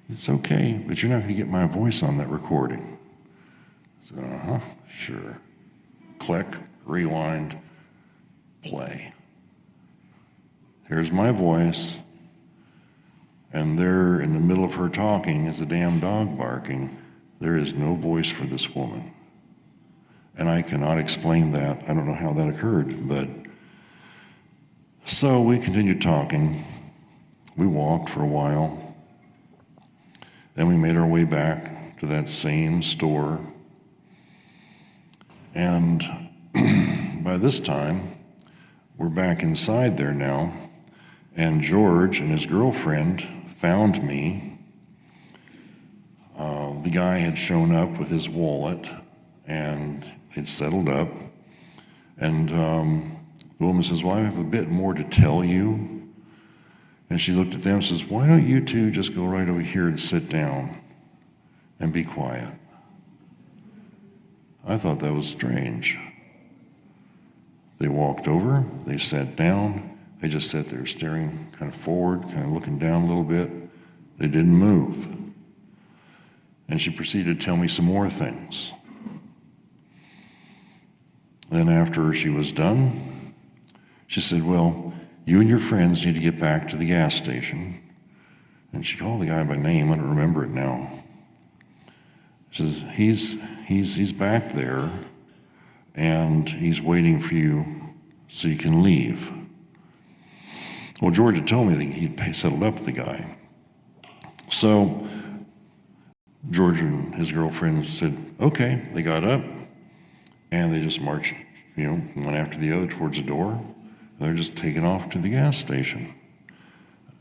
it's okay, but you're not going to get my voice on that recording. I said, sure. Click, rewind, play. Here's my voice. And there, in the middle of her talking, is a damn dog barking. There is no voice for this woman. And I cannot explain that. I don't know how that occurred, but so we continued talking. We walked for a while. Then we made our way back to that same store. And by this time, we're back inside there now. And George and his girlfriend found me. The guy had shown up with his wallet, and it settled up. And the woman says, well, I have a bit more to tell you. And she looked at them and says, why don't you two just go right over here and sit down and be quiet? I thought that was strange. They walked over, they sat down, they just sat there staring kind of forward, kind of looking down a little bit. They didn't move. And she proceeded to tell me some more things. Then after she was done, she said, well, you and your friends need to get back to the gas station. And she called the guy by name, I don't remember it now. She says, he's back there, and he's waiting for you so you can leave. Well, George had told me that he'd settled up with the guy. So George and his girlfriend said, okay. They got up, and they just marched, one after the other towards the door. They're just taking off to the gas station.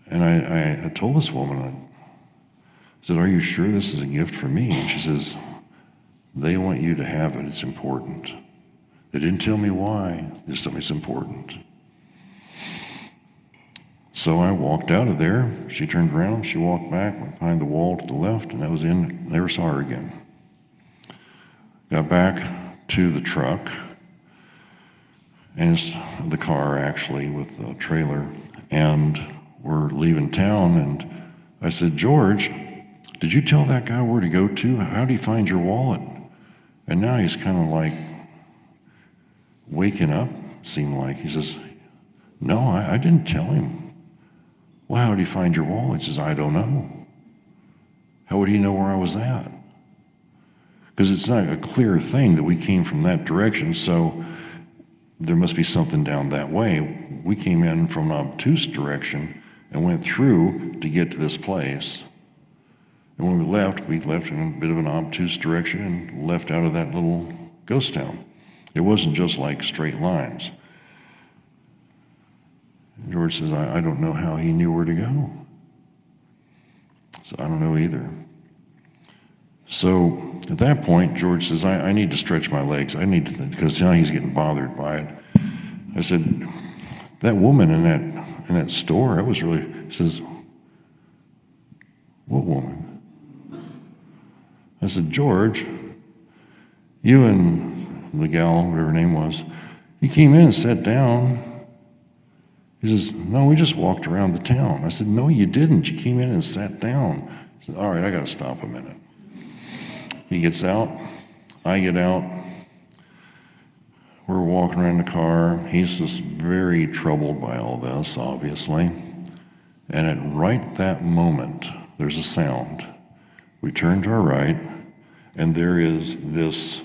And I told this woman, I said, are you sure this is a gift for me? And she says, they want you to have it. It's important. They didn't tell me why. They just told me it's important. So I walked out of there. She turned around. She walked back, went behind the wall to the left, and I was in. Never saw her again. Got back to the truck, and it's the car, actually, with the trailer, and we're leaving town, and I said, George, did you tell that guy where to go to? How did he find your wallet? And now he's kind of like waking up, seemed like. He says, no, I didn't tell him. Well, how did he find your wallet? He says, I don't know. How would he know where I was at? Because it's not a clear thing that we came from that direction, so there must be something down that way. We came in from an obtuse direction and went through to get to this place. And when we left in a bit of an obtuse direction and left out of that little ghost town. It wasn't just like straight lines. George says, I don't know how he knew where to go. So I don't know either. So at that point, George says, I need to stretch my legs. I need to, because now he's getting bothered by it. I said, that woman in that store, that was really, he says, what woman? I said, George, you and the gal, whatever her name was, you came in and sat down. He says, no, we just walked around the town. I said, no, you didn't. You came in and sat down. He said, all right, I got to stop a minute. He gets out. I get out. We're walking around the car. He's just very troubled by all this, obviously. And at right that moment, there's a sound. We turn to our right, and there is this,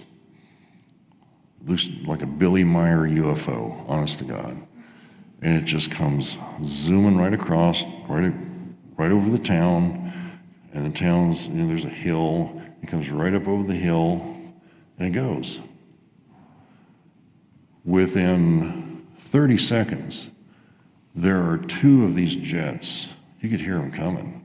looks like a Billy Meyer UFO, honest to God. And it just comes zooming right across, right over the town. And the town's, there's a hill. It comes right up over the hill, and it goes. Within 30 seconds, there are two of these jets. You could hear them coming.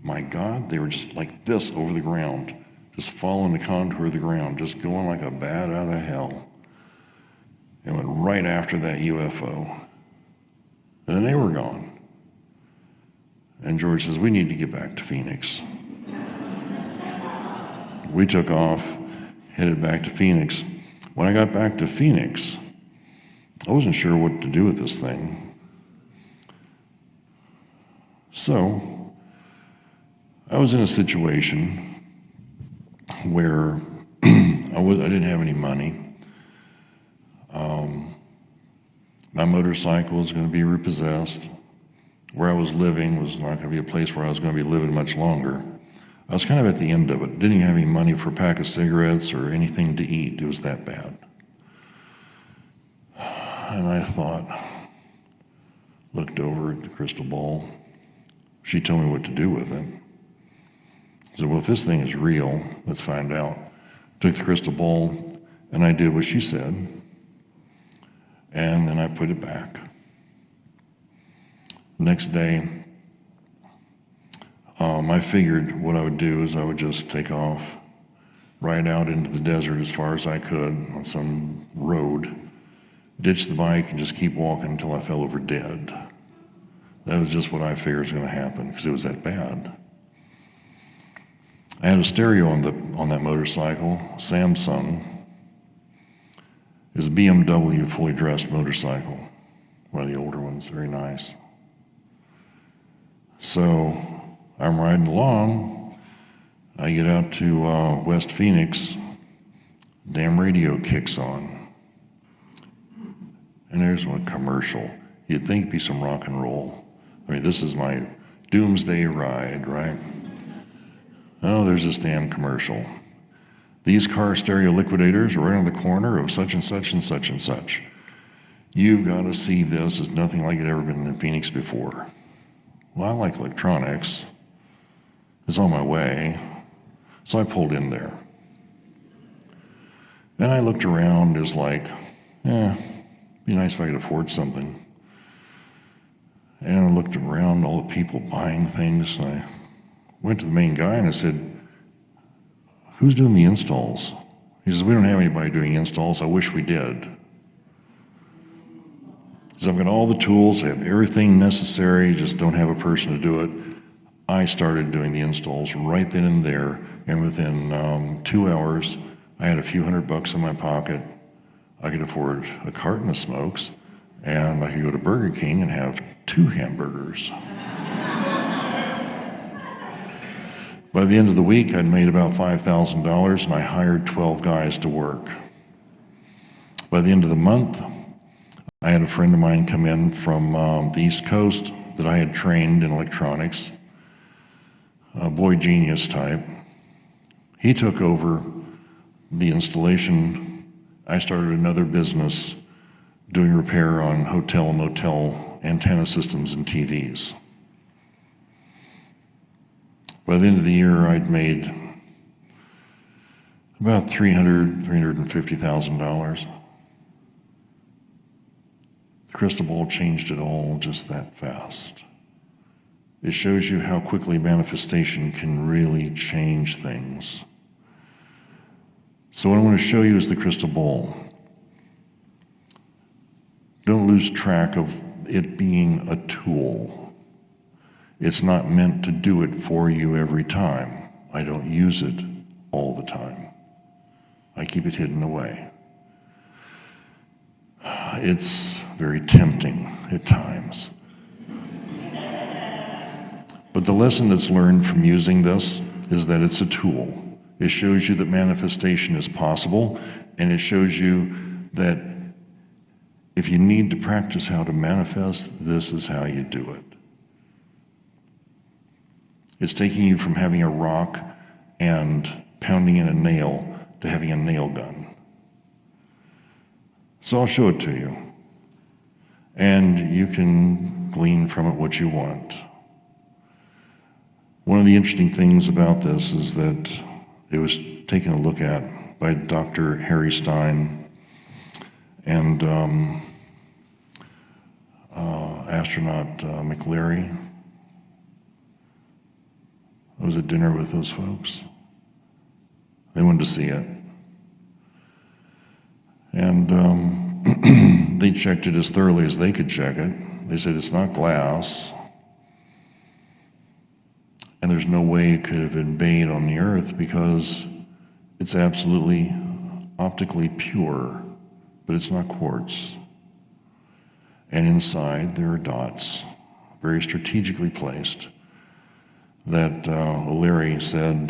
My God, they were just like this over the ground, just following the contour of the ground, just going like a bat out of hell. And went right after that UFO. And then they were gone. And George says, we need to get back to Phoenix. We took off, headed back to Phoenix. When I got back to Phoenix, I wasn't sure what to do with this thing. So, I was in a situation where I didn't have any money. My motorcycle was going to be repossessed. Where I was living was not going to be a place where I was going to be living much longer. I was kind of at the end of it. Didn't even have any money for a pack of cigarettes or anything to eat. It was that bad. And I thought, looked over at the crystal ball. She told me what to do with it. I said, well, if this thing is real, let's find out. Took the crystal ball, and I did what she said. And then I put it back. Next day, I figured what I would do is I would just take off, ride out into the desert as far as I could on some road, ditch the bike, and just keep walking until I fell over dead. That was just what I figured was going to happen because it was that bad. I had a stereo on that motorcycle, Samsung. It was a BMW fully dressed motorcycle, one of the older ones, very nice. So I'm riding along. I get out to West Phoenix. Damn radio kicks on. And there's one commercial. You'd think it'd be some rock and roll. I mean, this is my doomsday ride, right? Oh, there's this damn commercial. These car stereo liquidators are right on the corner of such and such and such and such. You've got to see this. It's nothing like it ever been in Phoenix before. Well, I like electronics. It's on my way. So I pulled in there. And I looked around as like, be nice if I could afford something. And I looked around, all the people buying things, and I went to the main guy and I said, who's doing the installs? He says, we don't have anybody doing installs. I wish we did. He says, I've got all the tools, I have everything necessary, just don't have a person to do it. I started doing the installs right then and there, and within 2 hours, I had a few $100 in my pocket. I could afford a carton of smokes, and I could go to Burger King and have 2 hamburgers. By the end of the week, I'd made about $5,000, and I hired 12 guys to work. By the end of the month, I had a friend of mine come in from the East Coast that I had trained in electronics, a boy genius type. He took over the installation. I started another business doing repair on hotel and motel antenna systems and TVs. By the end of the year, I'd made about $350,000. The crystal ball changed it all just that fast. It shows you how quickly manifestation can really change things. So what I want to show you is the crystal ball. lose track of it being a tool. It's not meant to do it for you every time. I don't use it all the time. I keep it hidden away. It's very tempting at times. But the lesson that's learned from using this is that it's a tool. It shows you that manifestation is possible, and it shows you that if you need to practice how to manifest, this is how you do it. It's taking you from having a rock and pounding in a nail to having a nail gun. So I'll show it to you, and you can glean from it what you want. One of the interesting things about this is that it was taken a look at by Dr. Harry Stein and astronaut McLeary. I was at dinner with those folks. They wanted to see it. And they checked it as thoroughly as they could check it. They said it's not glass, and there's no way it could have been made on the Earth because it's absolutely optically pure, but it's not quartz. And inside there are dots, very strategically placed, that O'Leary said,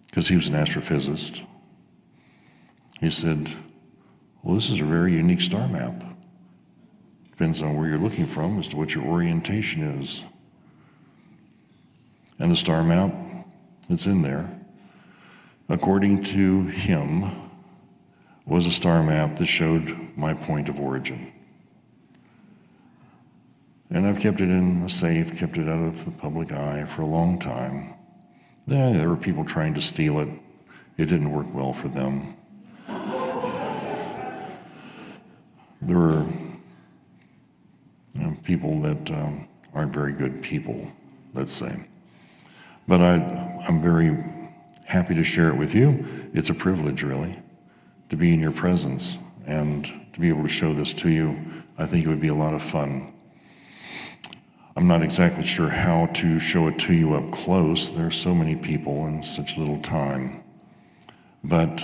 because he was an astrophysicist, he said, well, this is a very unique star map. Depends on where you're looking from as to what your orientation is. And the star map that's in there, according to him, was a star map that showed my point of origin. And I've kept it in a safe, kept it out of the public eye for a long time. Yeah, there were people trying to steal it. It didn't work well for them. There were people that aren't very good people, let's say. But I'm very happy to share it with you. It's a privilege, really, to be in your presence and to be able to show this to you. I think it would be a lot of fun. I'm not exactly sure how to show it to you up close. There are so many people in such little time. But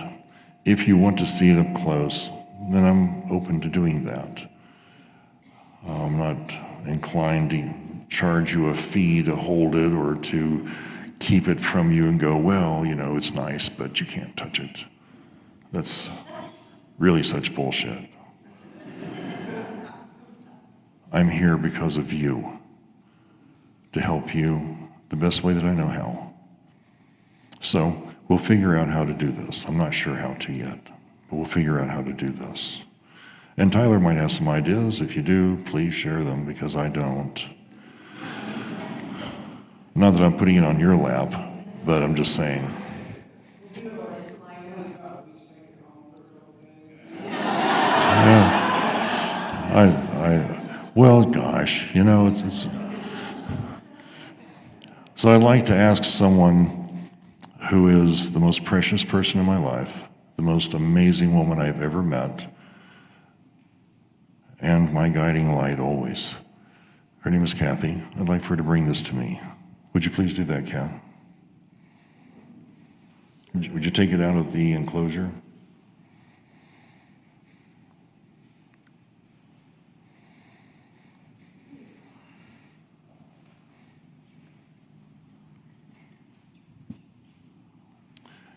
if you want to see it up close, then I'm open to doing that. I'm not inclined to charge you a fee to hold it or to keep it from you and go, well, you know, it's nice, but you can't touch it. That's really such bullshit. I'm here because of you, to help you the best way that I know how. So we'll figure out how to do this. I'm not sure how to yet, but we'll figure out how to do this. And Tyler might have some ideas. If you do, please share them, because I don't. Not that I'm putting it on your lap, but I'm just saying. Yeah. Well, gosh, you know, it's. So I'd like to ask someone who is the most precious person in my life, the most amazing woman I've ever met, and my guiding light always. Her name is Kathy. I'd like for her to bring this to me. Would you please do that, Kat? Would you take it out of the enclosure?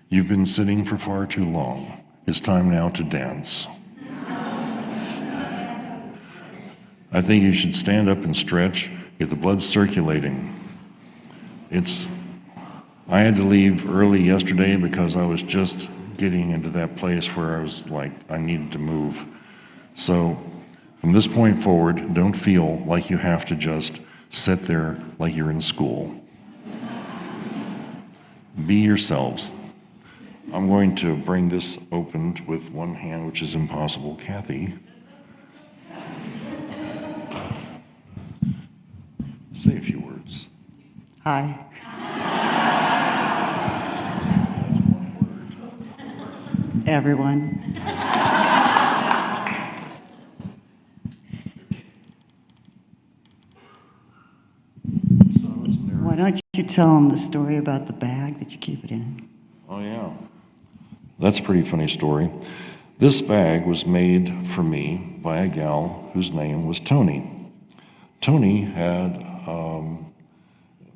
You've been sitting for far too long. It's time now to dance. I think you should stand up and stretch, get the blood circulating. I had to leave early yesterday because I was just getting into that place where I was like, I needed to move. So from this point forward, don't feel like you have to just sit there like you're in school. Be yourselves. I'm going to bring this opened with one hand, which is impossible. Kathy, say a few words. Hi. That's one word. Everyone. You tell them the story about the bag that you keep it in. Oh, yeah. That's a pretty funny story. This bag was made for me by a gal whose name was Tony. Tony had,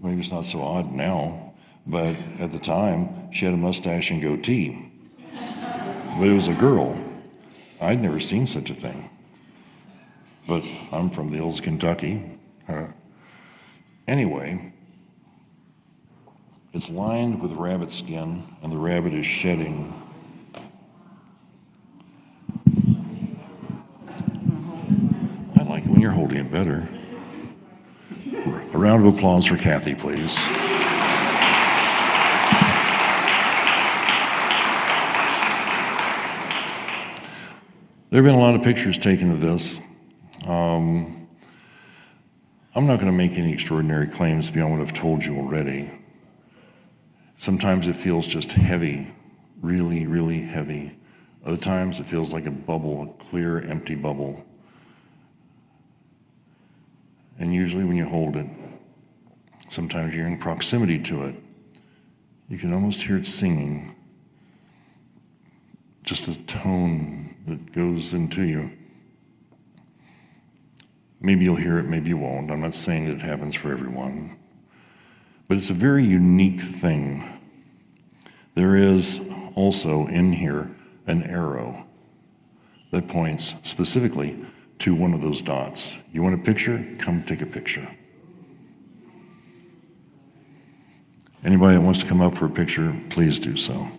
maybe it's not so odd now, but at the time, she had a mustache and goatee. But it was a girl. I'd never seen such a thing. But I'm from the hills of Kentucky. Anyway, it's lined with rabbit skin, and the rabbit is shedding. I like it when you're holding it better. A round of applause for Kathy, please. There have been a lot of pictures taken of this. I'm not going to make any extraordinary claims beyond what I've told you already. Sometimes it feels just heavy, really, really heavy. Other times it feels like a bubble, a clear, empty bubble. And usually when you hold it, sometimes you're in proximity to it. You can almost hear it singing. Just the tone that goes into you. Maybe you'll hear it, maybe you won't. I'm not saying that it happens for everyone. But it's a very unique thing. There is also in here an arrow that points specifically to one of those dots. You want a picture? Come take a picture. Anybody that wants to come up for a picture, please do so.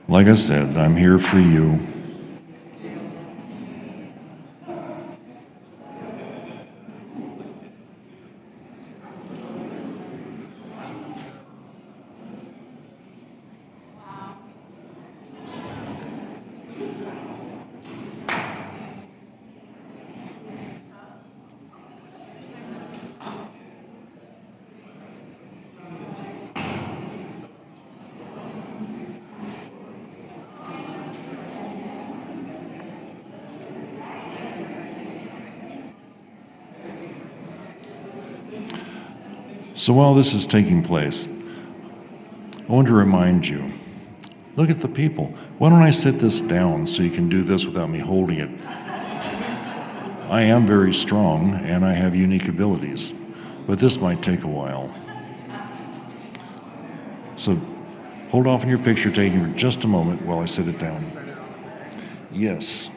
Like I said, I'm here for you. So while this is taking place, I want to remind you, look at the people. Why don't I sit this down so you can do this without me holding it? I am very strong and I have unique abilities, but this might take a while. So hold off on your picture taking for just a moment while I sit it down. Yes.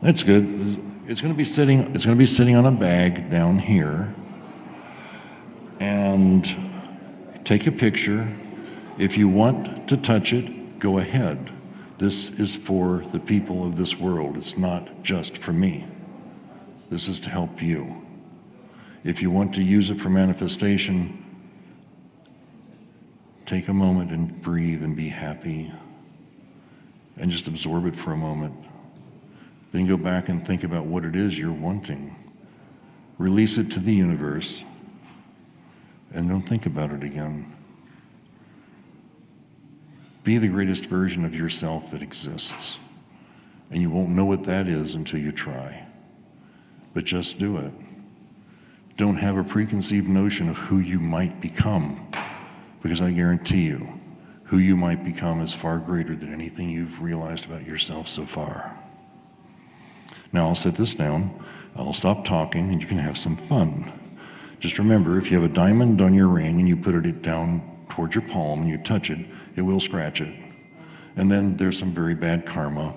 That's good. It's going to be sitting on a bag down here. And take a picture. If you want to touch it, go ahead. This is for the people of this world. It's not just for me. This is to help you. If you want to use it for manifestation, take a moment and breathe and be happy and just absorb it for a moment. Then go back and think about what it is you're wanting. Release it to the universe and don't think about it again. Be the greatest version of yourself that exists. And you won't know what that is until you try. But just do it. Don't have a preconceived notion of who you might become, because I guarantee you, who you might become is far greater than anything you've realized about yourself so far. Now I'll set this down, I'll stop talking, and you can have some fun. Just remember, if you have a diamond on your ring and you put it down towards your palm and you touch it, it will scratch it. And then there's some very bad karma.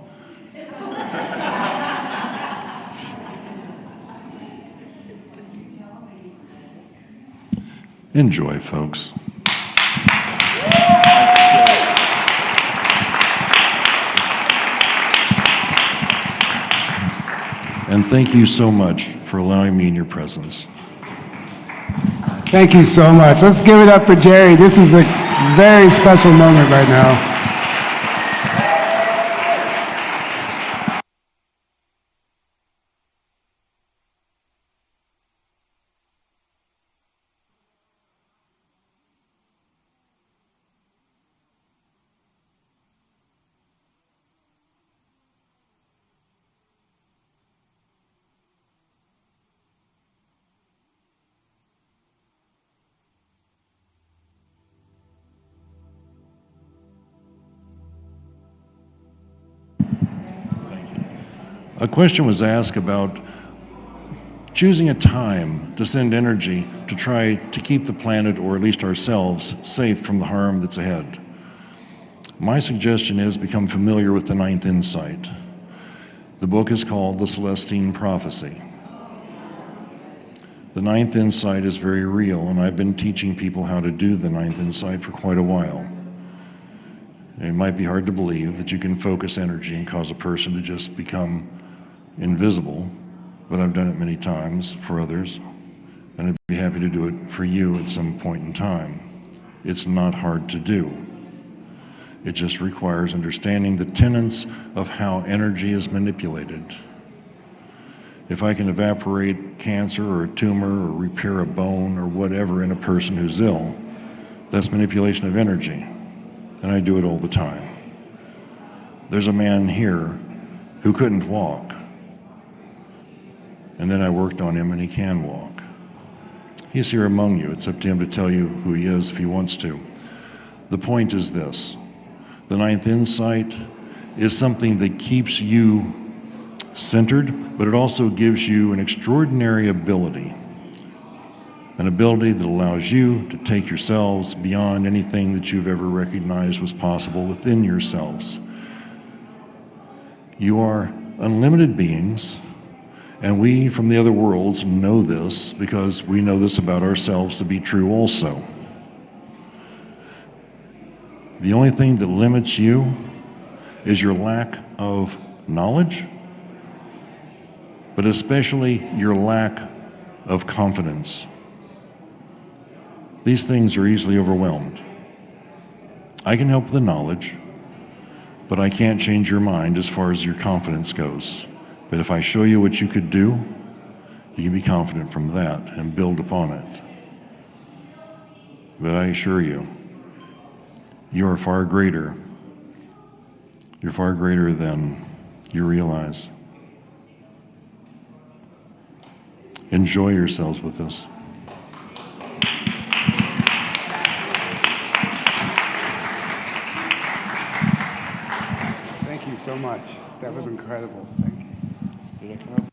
Enjoy, folks. And thank you so much for allowing me in your presence. Thank you so much. Let's give it up for Jerry. This is a very special moment right now. A question was asked about choosing a time to send energy to try to keep the planet, or at least ourselves, safe from the harm that's ahead. My suggestion is become familiar with the ninth insight. The book is called The Celestine Prophecy. The ninth insight is very real, and I've been teaching people how to do the ninth insight for quite a while. It might be hard to believe that you can focus energy and cause a person to just become invisible, but I've done it many times for others, and I'd be happy to do it for you at some point in time. It's not hard to do. It just requires understanding the tenets of how energy is manipulated. If I can evaporate cancer or a tumor or repair a bone or whatever in a person who's ill, that's manipulation of energy, and I do it all the time. There's a man here who couldn't walk, and then I worked on him and he can walk. He's here among you. It's up to him to tell you who he is if he wants to. The point is this: the ninth insight is something that keeps you centered, but it also gives you an extraordinary ability, an ability that allows you to take yourselves beyond anything that you've ever recognized was possible within yourselves. You are unlimited beings, and we from the other worlds know this because we know this about ourselves to be true also. The only thing that limits you is your lack of knowledge, but especially your lack of confidence. These things are easily overwhelmed. I can help with the knowledge, but I can't change your mind as far as your confidence goes. But if I show you what you could do, you can be confident from that and build upon it. But I assure you, you are far greater. You're far greater than you realize. Enjoy yourselves with this. Thank you so much. That was incredible. Thank you. Did I come up?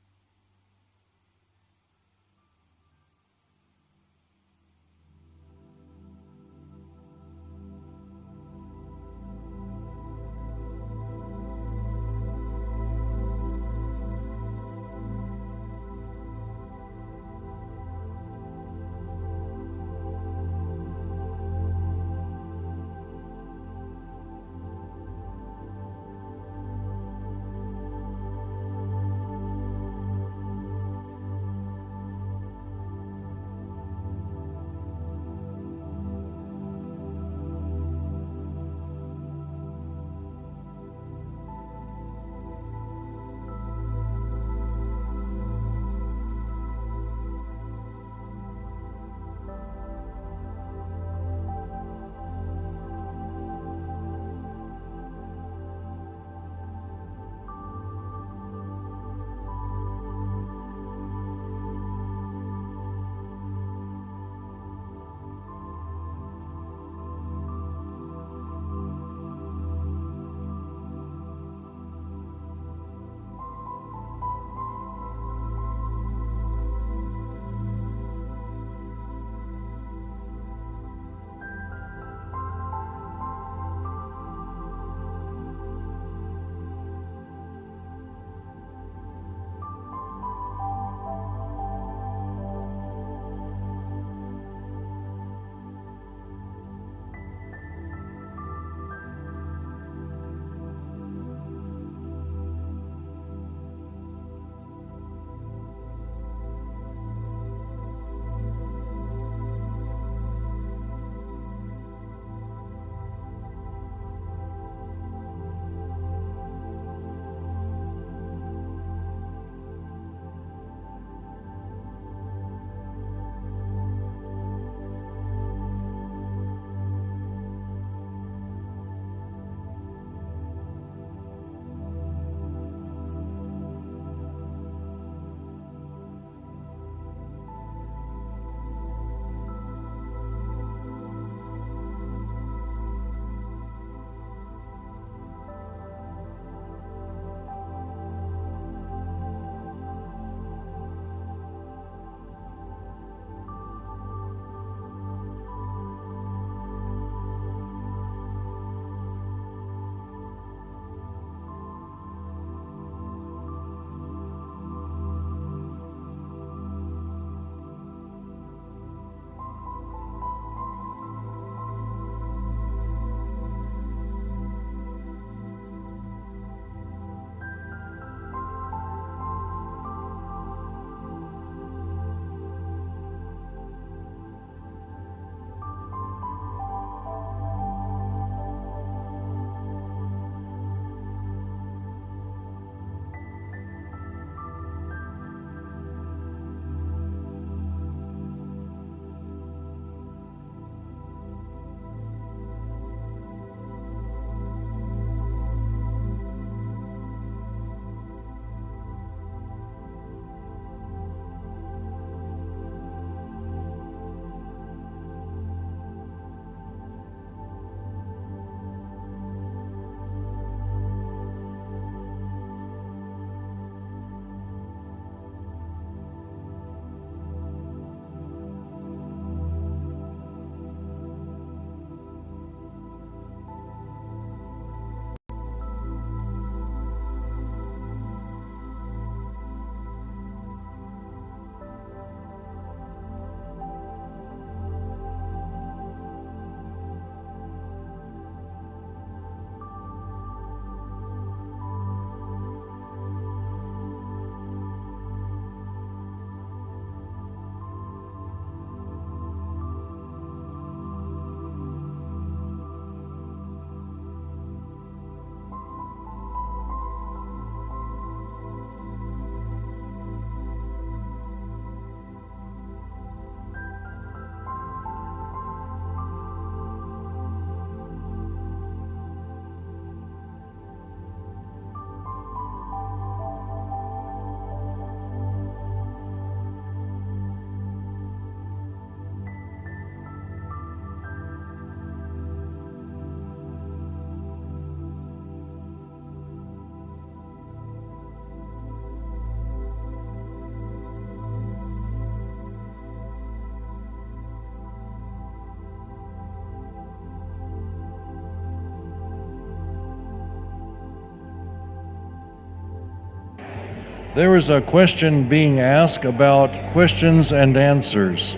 There was a question being asked about questions and answers.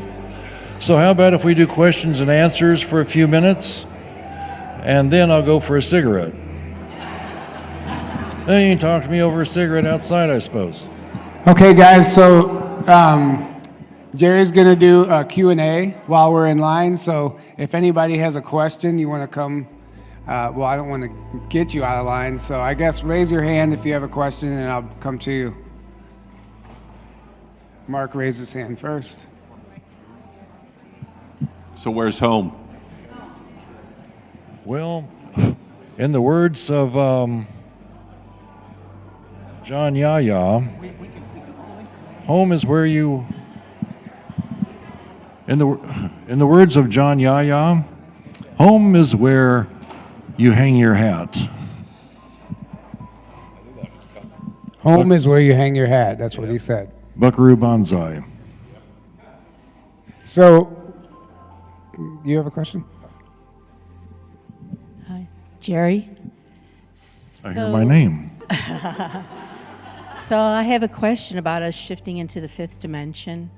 So how about if we do questions and answers for a few minutes, and then I'll go for a cigarette. Then you can talk to me over a cigarette outside, I suppose. Okay, guys, so Jerry's going to do a Q&A while we're in line, so if anybody has a question, you want to come, well, I don't want to get you out of line, so I guess raise your hand if you have a question, and I'll come to you. Mark raised his hand first. So where's home? Well, in the words of John Yahya, home is where you... In the words of John Yahya, home is where you hang your hat. Home is where you hang your hat. That's what he said. Buckaroo Banzai. So, you have a question? Hi, Jerry. I hear my name. So I have a question about us shifting into the fifth dimension,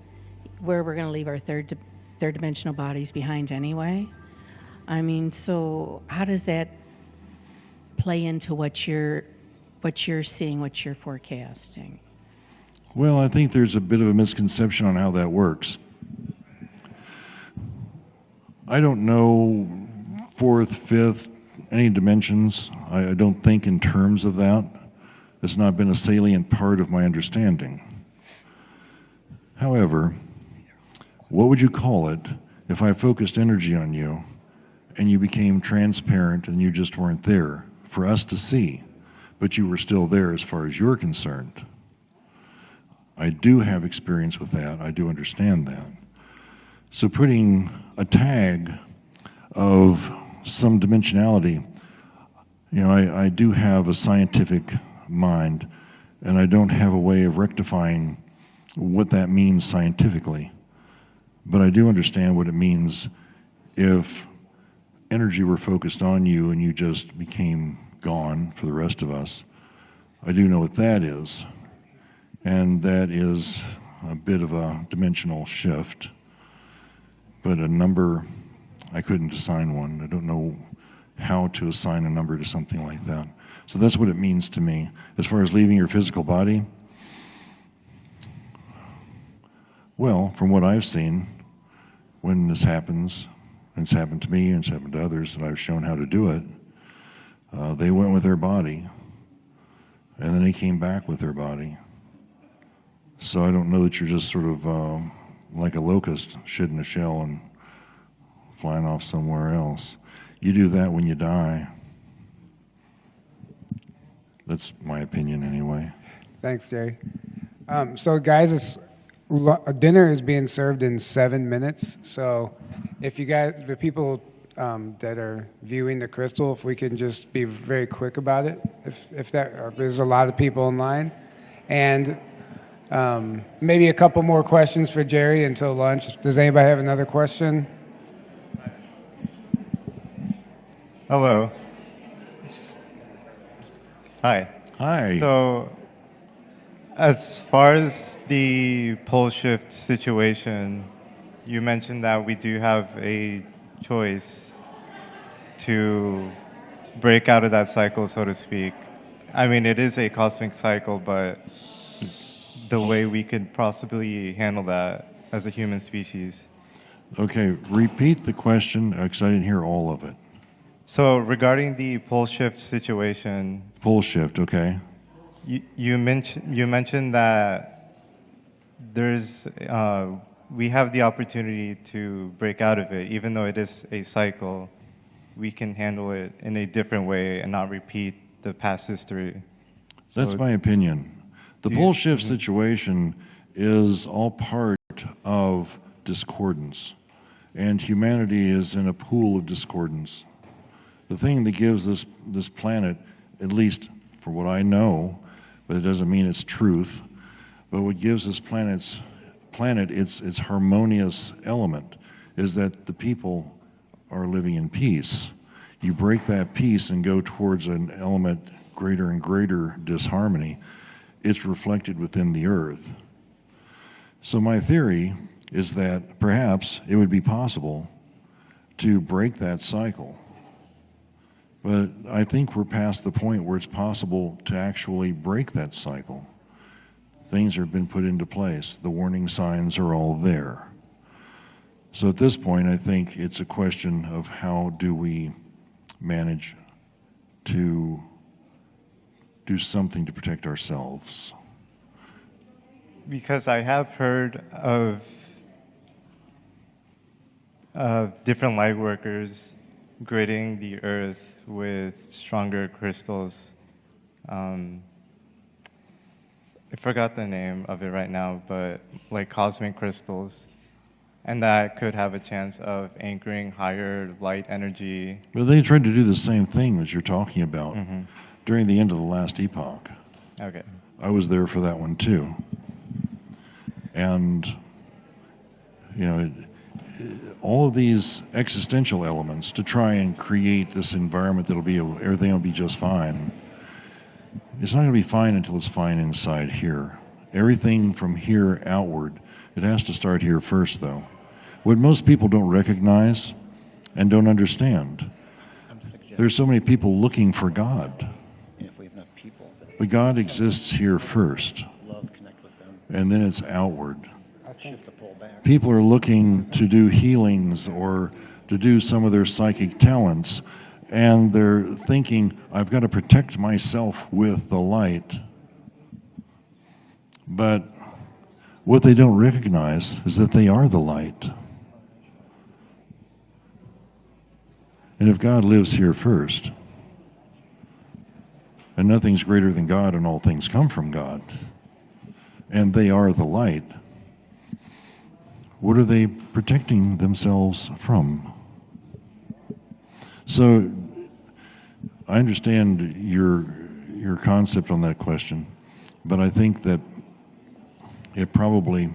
where we're going to leave our third dimensional bodies behind anyway. I mean, so how does that play into what you're seeing, what you're forecasting? Well, I think there's a bit of a misconception on how that works. I don't know fourth, fifth, any dimensions. I don't think in terms of that. It's not been a salient part of my understanding. However, what would you call it if I focused energy on you and you became transparent and you just weren't there for us to see, but you were still there as far as you're concerned? I do have experience with that. I do understand that. So putting a tag of some dimensionality, you know, I do have a scientific mind, and I don't have a way of rectifying what that means scientifically. But I do understand what it means if energy were focused on you and you just became gone for the rest of us. I do know what that is. And that is a bit of a dimensional shift. But a number, I couldn't assign one. I don't know how to assign a number to something like that. So that's what it means to me. As far as leaving your physical body, well, from what I've seen, when this happens, and it's happened to me and it's happened to others that I've shown how to do it, they went with their body, and then they came back with their body. So I don't know that you're just sort of like a locust shedding a shell and flying off somewhere else. You do that when you die. That's my opinion anyway. Thanks, Jerry. So, guys, dinner is being served in 7 minutes. So, if you guys, the people that are viewing the crystal, if we can just be very quick about it, if there's a lot of people in line, and maybe a couple more questions for Jerry until lunch. Does anybody have another question? Hello. Hi. Hi. So, as far as the pole shift situation, you mentioned that we do have a choice to break out of that cycle, so to speak. I mean, it is a cosmic cycle, but the way we could possibly handle that as a human species. Okay, repeat the question, because I didn't hear all of it. So regarding the pole shift situation, Pole shift, okay. you mentioned that there's we have the opportunity to break out of it, even though it is a cycle. We can handle it in a different way and not repeat the past history. That's my opinion. The pole shift situation is all part of discordance, and humanity is in a pool of discordance. The thing that gives this planet, at least for what I know, but it doesn't mean it's truth, but what gives this planet its harmonious element is that the people are living in peace. You break that peace and go towards an element greater and greater disharmony, it's reflected within the earth. So my theory is that perhaps it would be possible to break that cycle. But I think we're past the point where it's possible to actually break that cycle. Things have been put into place. The warning signs are all there. So at this point, I think it's a question of how do we manage to do something to protect ourselves. Because I have heard of different light workers gridding the earth with stronger crystals. I forgot the name of it right now, but like cosmic crystals. And that could have a chance of anchoring higher light energy. Well, they tried to do the same thing that you're talking about during the end of the last epoch. Okay. I was there for that one too. And, you know, all of these existential elements to try and create this environment that'll be, everything will be just fine. It's not going to be fine until it's fine inside here. Everything from here outward, it has to start here first, though. What most people don't recognize and don't understand, there's so many people looking for God. If we have enough people that But God exists here first, love, connect with them, and then it's outward. shift the pole back. People are looking to do healings or to do some of their psychic talents, and they're thinking, I've got to protect myself with the light. But what they don't recognize is that they are the light. And if God lives here first, and nothing's greater than God and all things come from God, and they are the light, what are they protecting themselves from? So I understand your concept on that question, but I think that it probably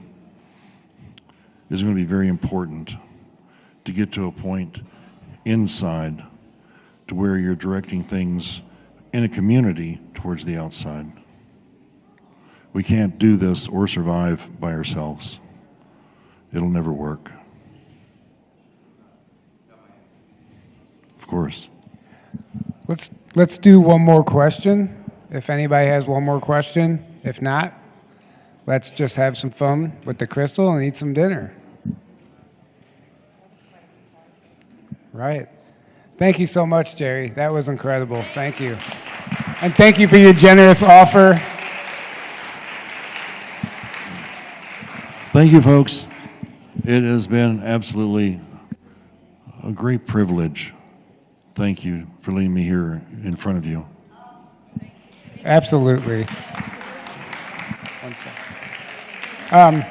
is going to be very important to get to a point inside to where you're directing things in a community towards the outside. We can't do this or survive by ourselves. It'll never work. Of course. Let's do one more question. If anybody has one more question. If not, let's just have some fun with the crystal and eat some dinner. Right. Thank you so much, Jerry. That was incredible. Thank you. And thank you for your generous offer. Thank you, folks. It has been absolutely a great privilege. Thank you for leaving me here in front of you. Absolutely. One second.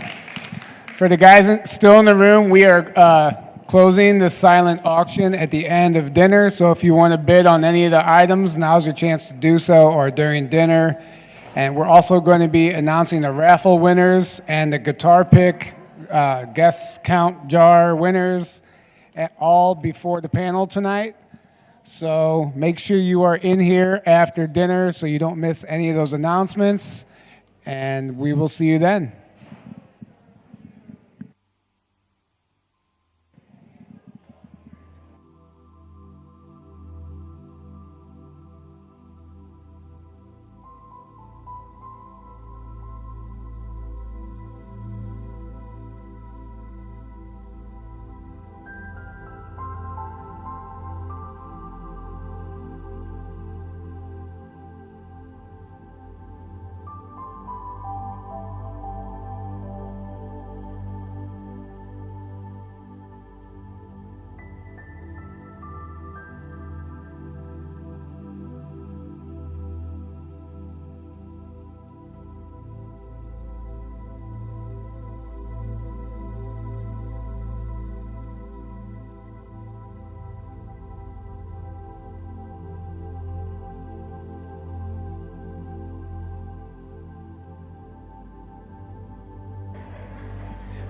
For the guys still in the room, we are closing the silent auction at the end of dinner. So if you want to bid on any of the items, now's your chance to do so, or during dinner. And we're also going to be announcing the raffle winners and the guitar pick guest count jar winners all before the panel tonight. So make sure you are in here after dinner so you don't miss any of those announcements. And we will see you then.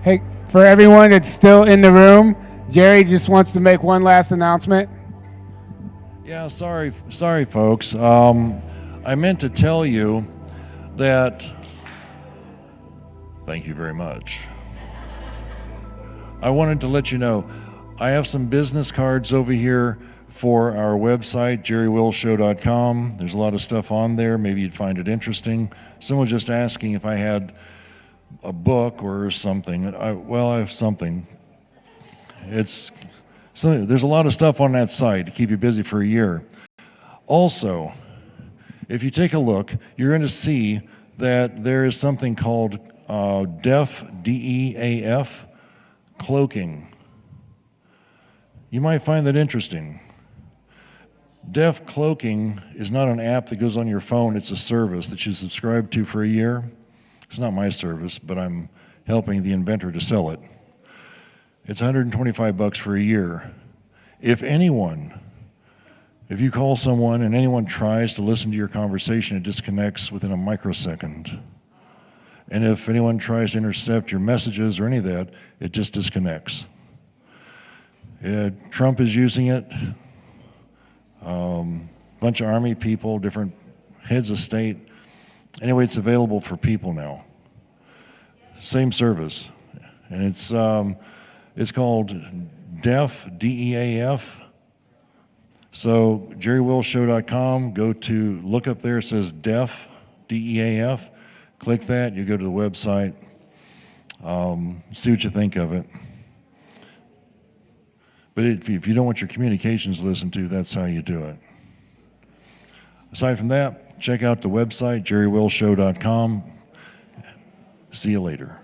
Hey, for everyone that's still in the room, Jerry just wants to make one last announcement. Yeah, sorry, folks. I meant to tell you, that, thank you very much. I wanted to let you know, I have some business cards over here for our website, jerrywillshow.com. There's a lot of stuff on there. Maybe you'd find it interesting. Someone was just asking if I had a book or something. I have something. There's a lot of stuff on that site to keep you busy for a year. Also, if you take a look, you're going to see that there is something called DEAF, D-E-A-F, cloaking. You might find that interesting. DEAF cloaking is not an app that goes on your phone. It's a service that you subscribe to for a year. It's not my service, but I'm helping the inventor to sell it. It's $125 for a year. If you call someone and anyone tries to listen to your conversation, it disconnects within a microsecond. And if anyone tries to intercept your messages or any of that, it just disconnects. Trump is using it. Bunch of army people, different heads of state. Anyway, it's available for people now. Same service. And it's called DEAF, D-E-A-F. So jerrywillshow.com, go to, look up there, it says DEAF, D-E-A-F. Click that, you go to the website, see what you think of it. But if you don't want your communications listened to, that's how you do it. Aside from that, check out the website, jerrywillshow.com. See you later.